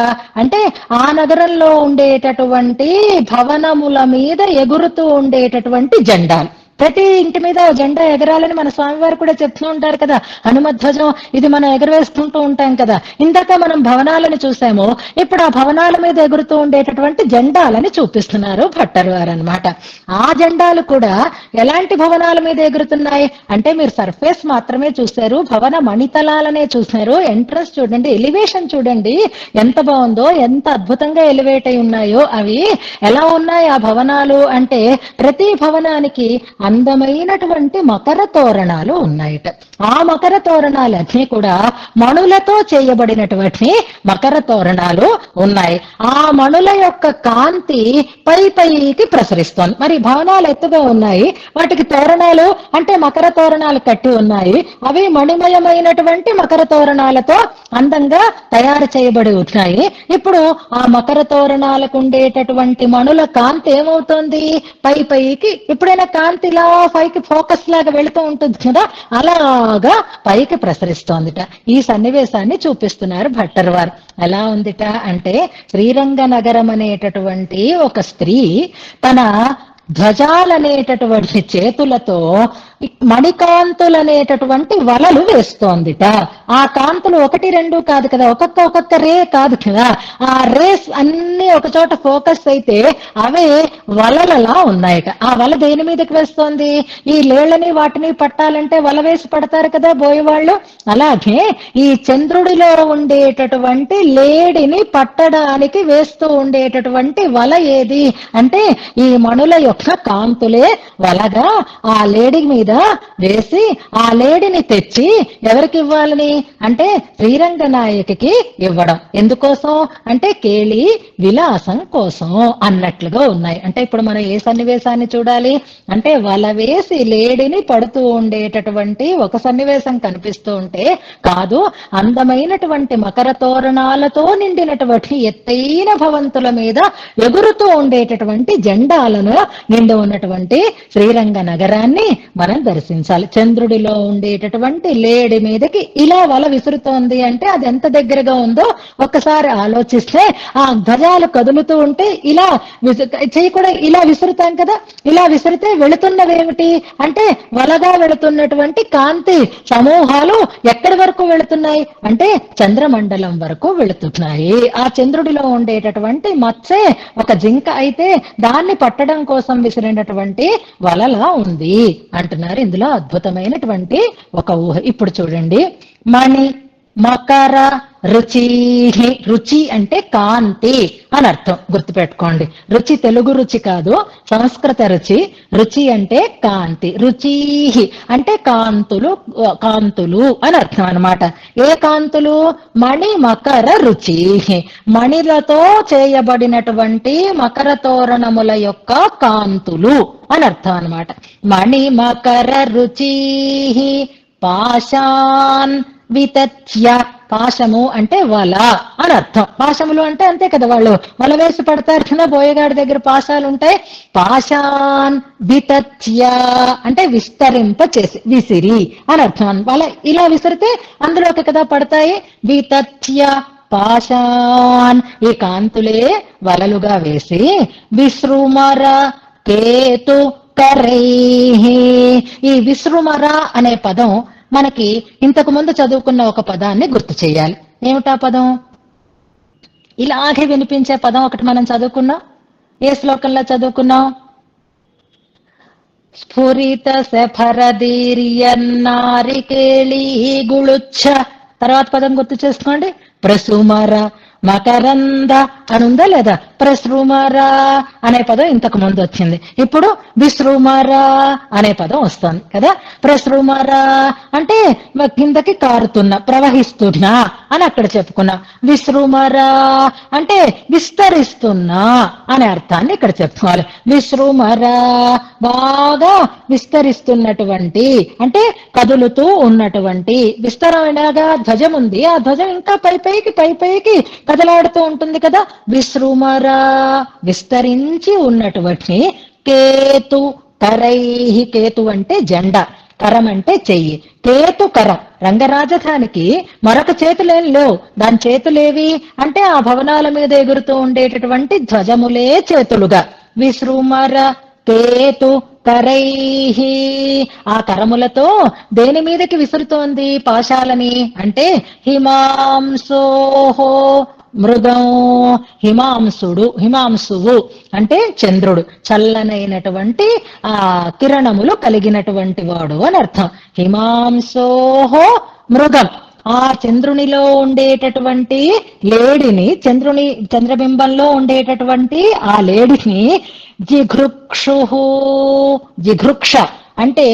అంటే, ఆ నగరంలో ఉండేటటువంటి భవనముల మీద ఎగురుతూ ఉండేటటువంటి జెండాలు. ప్రతి ఇంటి మీద జెండా ఎగరాలని మన స్వామివారు కూడా చెప్తూ ఉంటారు కదా. హనుమధ్వజం ఇది మనం ఎగరవేసుకుంటూ ఉంటాం కదా. ఇందాక మనం భవనాలను చూసాము, ఇప్పుడు ఆ భవనాల మీద ఎగురుతూ ఉండేటటువంటి జెండాలని చూపిస్తున్నారు భట్టరు వారు అనమాట. ఆ జెండాలు కూడా ఎలాంటి భవనాల మీద ఎగురుతున్నాయి అంటే, మీరు సర్ఫేస్ మాత్రమే చూశారు, భవన మణితలాలనే చూశారు. ఎంట్రన్స్ చూడండి, ఎలివేషన్ చూడండి ఎంత బాగుందో, ఎంత అద్భుతంగా ఎలివేట్ అయి ఉన్నాయో. అవి ఎలా ఉన్నాయి ఆ భవనాలు అంటే, ప్రతి భవనానికి అందమైనటువంటి మకర తోరణాలు ఉన్నాయట. ఆ మకర తోరణాలన్నీ కూడా మణులతో చేయబడినటువంటి మకర తోరణాలు ఉన్నాయి. ఆ మణుల యొక్క కాంతి పైకి ప్రసరిస్తోంది. మరి భవనాలు ఎత్తుగా ఉన్నాయి, వాటికి తోరణాలు అంటే మకర తోరణాలు కట్టి ఉన్నాయి. అవి మణిమయమైనటువంటి మకర తోరణాలతో అందంగా తయారు చేయబడి ఉన్నాయి. ఇప్పుడు ఆ మకర తోరణాలకు ఉండేటటువంటి మణుల కాంతి ఏమవుతోంది, పైకి ఎప్పుడైనా కాంతి ఇలా పైకి ఫోకస్ లాగా వెళుతూ ఉంటుంది కదా, అలాగా పైకి ప్రసరిస్తోందిట. ఈ సన్నివేశాన్ని చూపిస్తున్నారు భట్టర్ వారు. ఎలా ఉందిట అంటే, శ్రీరంగ నగరం అనేటటువంటి ఒక స్త్రీ తన ధ్వజాలనేటటువంటి చేతులతో మణికాంతులనేటటువంటి వలలు వేస్తోందిట. ఆ కాంతులు ఒకటి రెండు కాదు కదా, ఒక్కొక్క రే కాదు కదా, ఆ రేస్ అన్ని ఒక చోట ఫోకస్ అయితే అవే వలలలా ఉన్నాయట. ఆ వల దేని మీదకి వేస్తోంది, ఈ లేళ్లని వాటిని పట్టాలంటే వల వేసి పడతారు కదా బోయేవాళ్ళు. అలాగే ఈ చంద్రుడిలో ఉండేటటువంటి లేడిని పట్టడానికి వేస్తూ ఉండేటటువంటి వల ఏది అంటే, ఈ మణుల యొక్క కాంతులే వలగా ఆ లేడి మీద వేసి ఆ లేడిని తెచ్చి ఎవరికి ఇవ్వాలని అంటే శ్రీరంగ నాయకికి ఇవ్వడం. ఎందుకోసం అంటే కేళి విలాసం కోసం అన్నట్లుగా ఉన్నాయి. అంటే ఇప్పుడు మనం ఏ సన్నివేశాన్ని చూడాలి అంటే, వల వేసి లేడిని పడుతూ ఉండేటటువంటి ఒక సన్నివేశం కనిపిస్తూ ఉంటే కాదు, అందమైనటువంటి మకర తోరణాలతో నిండినటువంటి ఎత్తైన భవంతుల మీద ఎగురుతూ ఉండేటటువంటి జెండాలను నిండి ఉన్నటువంటి శ్రీరంగ నగరాన్ని మనం దర్శించాలి. చంద్రుడిలో ఉండేటటువంటి లేడి మీదకి ఇలా వల విసురుతోంది అంటే అది ఎంత దగ్గరగా ఉందో ఒక్కసారి ఆలోచిస్తే, ఆ ధ్వజాలు కదులుతూ ఉంటే ఇలా చెయ్యి కూడా ఇలా విసురుతాం కదా, ఇలా విసిరితే వెళుతున్నవేమిటి అంటే వలగా వెళుతున్నటువంటి కాంతి సమూహాలు ఎక్కడి వరకు వెళుతున్నాయి అంటే చంద్రమండలం వరకు వెళుతున్నాయి. ఆ చంద్రుడిలో ఉండేటటువంటి మత్సే ఒక జింక అయితే దాన్ని పట్టడం కోసం విసిరినటువంటి వలలా ఉంది అంటున్నారు. ఇందులో అద్భుతమైనటువంటి ఒక ఊహ. ఇప్పుడు చూడండి, మణి మకర రుచి. రుచి అంటే కాంతి అని అర్థం, గుర్తుపెట్టుకోండి. రుచి తెలుగు రుచి కాదు, సంస్కృత రుచి. రుచి అంటే కాంతి, రుచి అంటే కాంతులు, కాంతులు అని అర్థం అన్నమాట. ఏ కాంతులు, మణి మకర రుచి, మణిలతో చేయబడినటువంటి మకర తోరణముల యొక్క కాంతులు అని అర్థం అన్నమాట. మణి మకర రుచి పాశాన్ వితత్య. పాశము అంటే వల అని అర్థం. పాశములు అంటే అంతే కదా, వాళ్ళు వల వేసి పడతారు కదా, బోయగాడి దగ్గర పాశాలు ఉంటాయి. పాశాన్ వితత్య అంటే విస్తరింప చేసి, విసిరి అని అర్థం. వల ఇలా విసిరితే అందులోకి కదా పడతాయి. వితత్య పాశాన్, ఈ కాంతులే వలలుగా వేసి విసృమర కేతు కరై. ఈ విసృమర అనే పదం మనకి ఇంతకు ముందు చదువుకున్న ఒక పదాన్ని గుర్తు చేయాలి. ఏమిటా పదం? ఇలాగే వినిపించే పదం ఒకటి మనం చదువుకున్నాం. ఏ శ్లోకంలో చదువుకున్నాం? స్ఫురిత సఫరదీర్యన్నారికేళీ గుళుచ్ఛ. తర్వాత పదం గుర్తు చేసుకోండి, ప్రసుమర మకరంద అని ఉందా లేదా? ప్రసృమర అనే పదం ఇంతకు ముందు వచ్చింది. ఇప్పుడు విసృమర అనే పదం వస్తుంది కదా. ప్రసృమర అంటే కిందకి కారుతున్నా, ప్రవహిస్తున్నా అని అక్కడ చెప్పుకున్నా. విసృమర అంటే విస్తరిస్తున్నా అనే అర్థాన్ని ఇక్కడ చెప్పుకోవాలి. విసృమర బాగా విస్తరిస్తున్నటువంటి అంటే కదులుతూ ఉన్నటువంటి. విస్తరమైనగా ధ్వజం ఉంది, ఆ ధ్వజం ఇంకా పైపైకి కదలాడుతూ ఉంటుంది కదా. విసృమర విస్తరించి ఉన్నటువంటి కేతు కరై. కేతు అంటే జెండా, కరం అంటే చెయ్యి. కేతు కరం. రంగరాజధానికి మరొక చేతులేం లేవు. దాని చేతులేవి అంటే ఆ భవనాల మీద ఎగురుతూ ఉండేటటువంటి ధ్వజములే చేతులుగా. విసృమర కేతు కరైహి. ఆ కరములతో దేని మీదకి విసురుతోంది పాశాలని అంటే హిమాంసోహో మృగం. హిమాంసుడు, హిమాంసువు అంటే చంద్రుడు, చల్లనైనటువంటి ఆ కిరణములు కలిగినటువంటి వాడు అని అర్థం. హిమాంసోహో మృగం. ఆ చంద్రునిలో ఉండేటటువంటి లేడిని, చంద్రబింబంలో ఉండేటటువంటి ఆ లేడిని జిఘృక్షు. జిఘృక్ష అంటే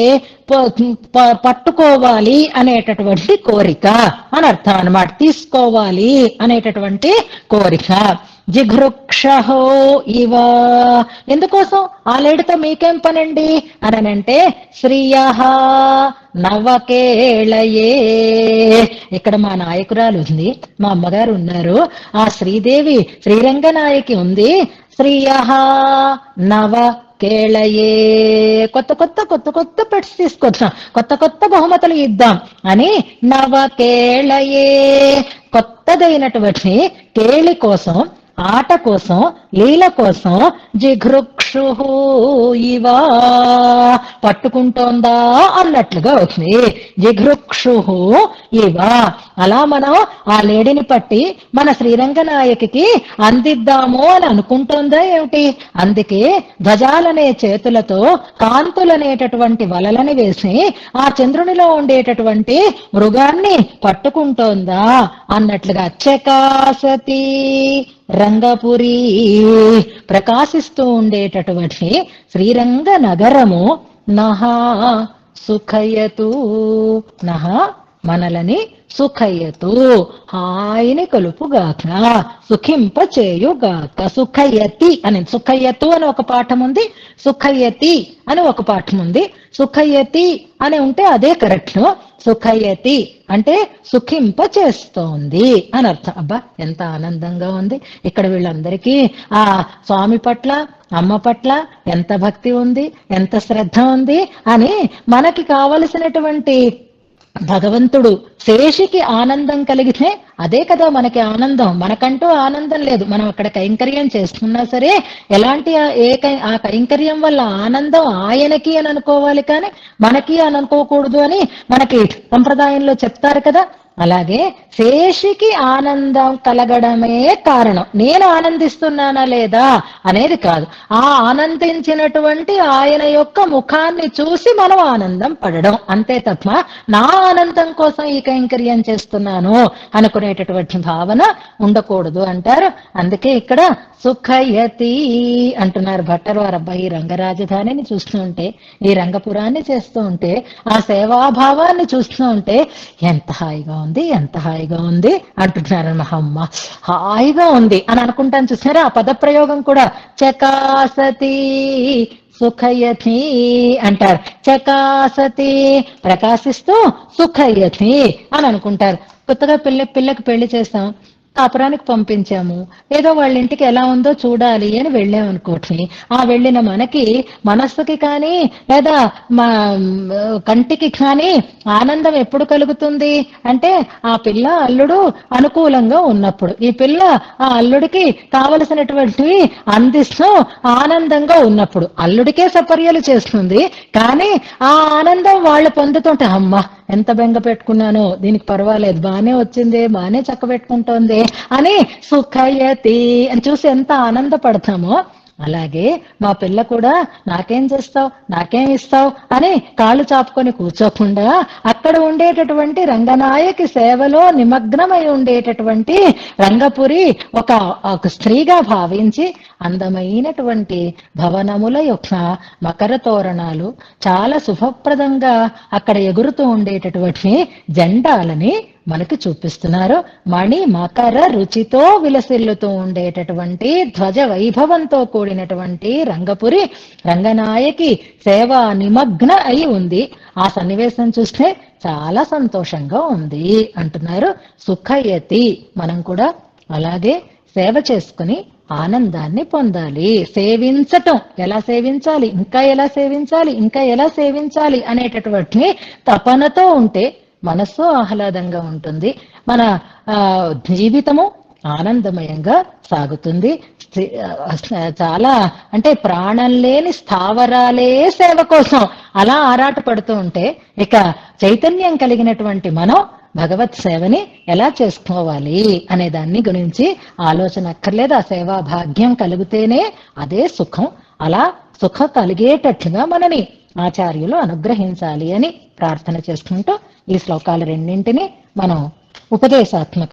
పట్టుకోవాలి అనేటటువంటి కోరిక అని అర్థం అన్నమాట. తీసుకోవాలి అనేటటువంటి కోరిక. జిఘృక్షహో ఇవ, ఎందుకోసం ఆ లేడితో మీకేం పనండి అనంటే శ్రియ నవకేళయే. ఇక్కడ మా నాయకురాలు ఉంది, మా అమ్మగారు ఉన్నారు, ఆ శ్రీదేవి శ్రీరంగనాయకి ఉంది. శ్రియ నవ కేళయే, కొత్త కొత్త కొత్త కొత్త పెట్స్ తీసుకొచ్చాం, కొత్త కొత్త బహుమతులు ఇద్దాం అని నవకేళయే, కొత్తదైనటువంటి కేళి కోసం, ఆట కోసం, లీల కోసం జిఘృక్షు ఇవా, పట్టుకుంటోందా అన్నట్లుగా వచ్చింది. జిఘృక్షు ఇవా, అలా మనం ఆ లేడిని పట్టి మన శ్రీరంగనాయకి అందిద్దాము అని అనుకుంటోందా ఏమిటి? అందుకే ధ్వజాలనే చేతులతో కాంతులనేటటువంటి వలలని వేసి ఆ చంద్రునిలో ఉండేటటువంటి మృగాన్ని పట్టుకుంటోందా అన్నట్లుగా. చకాసతి రంగపురి, ప్రకాశిస్తూ ఉండేటటువంటి శ్రీరంగ నగరము. నహ సుఖయతు, నహ మనలని సుఖయతు, హాయిని కలుపుగాక, సుఖింపచేయుగాక. సుఖయతి అని, సుఖయతు అని ఒక పాఠం ఉంది, సుఖయతి అని ఒక పాఠం ఉంది. సుఖయతి అని ఉంటే అదే కరెక్ట్. సుఖయతి అంటే సుఖింప చేస్తోంది అని అర్థం. అబ్బా ఎంత ఆనందంగా ఉంది. ఇక్కడ వీళ్ళందరికీ ఆ స్వామి పట్ల, అమ్మ పట్ల ఎంత భక్తి ఉంది, ఎంత శ్రద్ధ ఉంది అని మనకి కావలసినటువంటి భగవంతుడు శేషికి ఆనందం కలిగితే అదే కదా మనకి ఆనందం. మనకంటూ ఆనందం లేదు, మనం అక్కడ కైంకర్యం చేస్తున్నా సరే ఎలాంటి ఆ కైంకర్యం వల్ల ఆనందం ఆయనకి అని అనుకోవాలి, కానీ మనకి అని అనుకోకూడదు అని మనకి సంప్రదాయంలో చెప్తారు కదా. అలాగే శేషికి ఆనందం కలగడమే కారణం, నేను ఆనందిస్తున్నానా లేదా అనేది కాదు. ఆ ఆనందించినటువంటి ఆయన యొక్క ముఖాన్ని చూసి మనం ఆనందం పడడం అంతే తప్ప నా ఆనందం కోసం ఈ కైంకర్యం చేస్తున్నాను అనుకునేటటువంటి భావన ఉండకూడదు అంటారు. అందుకే ఇక్కడ సుఖయతి అంటున్నారు భట్టర్ వారు. అబ్బాయి ఈ రంగరాజధానిని చూస్తూ ఉంటే, ఈ రంగపురాన్ని చేస్తూ ఉంటే, ఆ సేవాభావాన్ని చూస్తూ ఉంటే ఎంత హాయిగా ఉంది, ఎంత హాయిగా ఉంది అంటున్నారు. మహమ్మ హాయిగా ఉంది అని అనుకుంటాను. చూసారా ఆ పదప్రయోగం కూడా, చకాసతి సుఖయతి అంటారు. చకాసతి ప్రకాశిస్తూ, సుఖయతి అని అనుకుంటారు. కొత్తగా పిల్లకి పెళ్లి చేస్తాం, కాపురానికి పంపించాము, ఏదో వాళ్ళ ఇంటికి ఎలా ఉందో చూడాలి అని వెళ్ళామనుకోండి. ఆ వెళ్ళిన మనకి మనస్సుకి కానీ లేదా మా కంటికి కానీ ఆనందం ఎప్పుడు కలుగుతుంది అంటే ఆ పిల్ల అల్లుడు అనుకూలంగా ఉన్నప్పుడు, ఈ పిల్ల ఆ అల్లుడికి కావలసినటువంటివి అందిస్తూ ఆనందంగా ఉన్నప్పుడు. అల్లుడికే సపర్యలు చేస్తుంది, కానీ ఆ ఆనందం వాళ్ళు పొందుతుంటే అమ్మ ఎంత బెంగ పెట్టుకున్నానో, దీనికి పర్వాలేదు, బానే వచ్చింది, బానే చక్క పెట్టుకుంటోంది అని సుఖయతి అని చూసి ఎంత ఆనందపడతామో, అలాగే మా పిల్ల కూడా నాకేం చేస్తావు, నాకేం ఇస్తావు అని కాళ్ళు చాపుకొని కూర్చోకుండా అక్కడ ఉండేటటువంటి రంగనాయకి సేవలో నిమగ్నమై ఉండేటటువంటి రంగపురి ఒక స్త్రీగా భావించి అందమైనటువంటి భవనముల యొక్క మకర తోరణాలు చాలా శుభప్రదంగా అక్కడ ఎగురుతూ ఉండేటటువంటి జెండాలని మనకి చూపిస్తున్నారు. మణి మకర రుచితో విలసిల్లుతూ ఉండేటటువంటి ధ్వజ వైభవంతో కూడినటువంటి రంగపురి రంగనాయకి సేవా నిమగ్న అయి ఉంది. ఆ సన్నివేశం చూస్తే చాలా సంతోషంగా ఉంది అంటున్నారు. సుఖయతి, మనం కూడా అలాగే సేవ చేసుకుని ఆనందాన్ని పొందాలి. సేవించటం, ఎలా సేవించాలి, ఇంకా ఎలా సేవించాలి, ఇంకా ఎలా సేవించాలి అనేటటువంటి తపనతో ఉంటే మనస్సు ఆహ్లాదంగా ఉంటుంది, మన జీవితము ఆనందమయంగా సాగుతుంది. చాలా అంటే ప్రాణం లేని స్థావరాలే సేవ కోసం అలా ఆరాట పడుతూ ఉంటే, ఇక చైతన్యం కలిగినటువంటి మనం భగవత్ సేవని ఎలా చేసుకోవాలి అనే దాన్ని గురించి ఆలోచన అక్కర్లేదు. ఆ సేవా భాగ్యం కలిగితేనే అదే సుఖం. అలా సుఖం కలిగేటట్లుగా మనని ఆచార్యులు అనుగ్రహించాలి అని ప్రార్థన చేసుకుంటూ ఈ శ్లోకాలు రెండింటిని మనం ఉపదేశాత్మక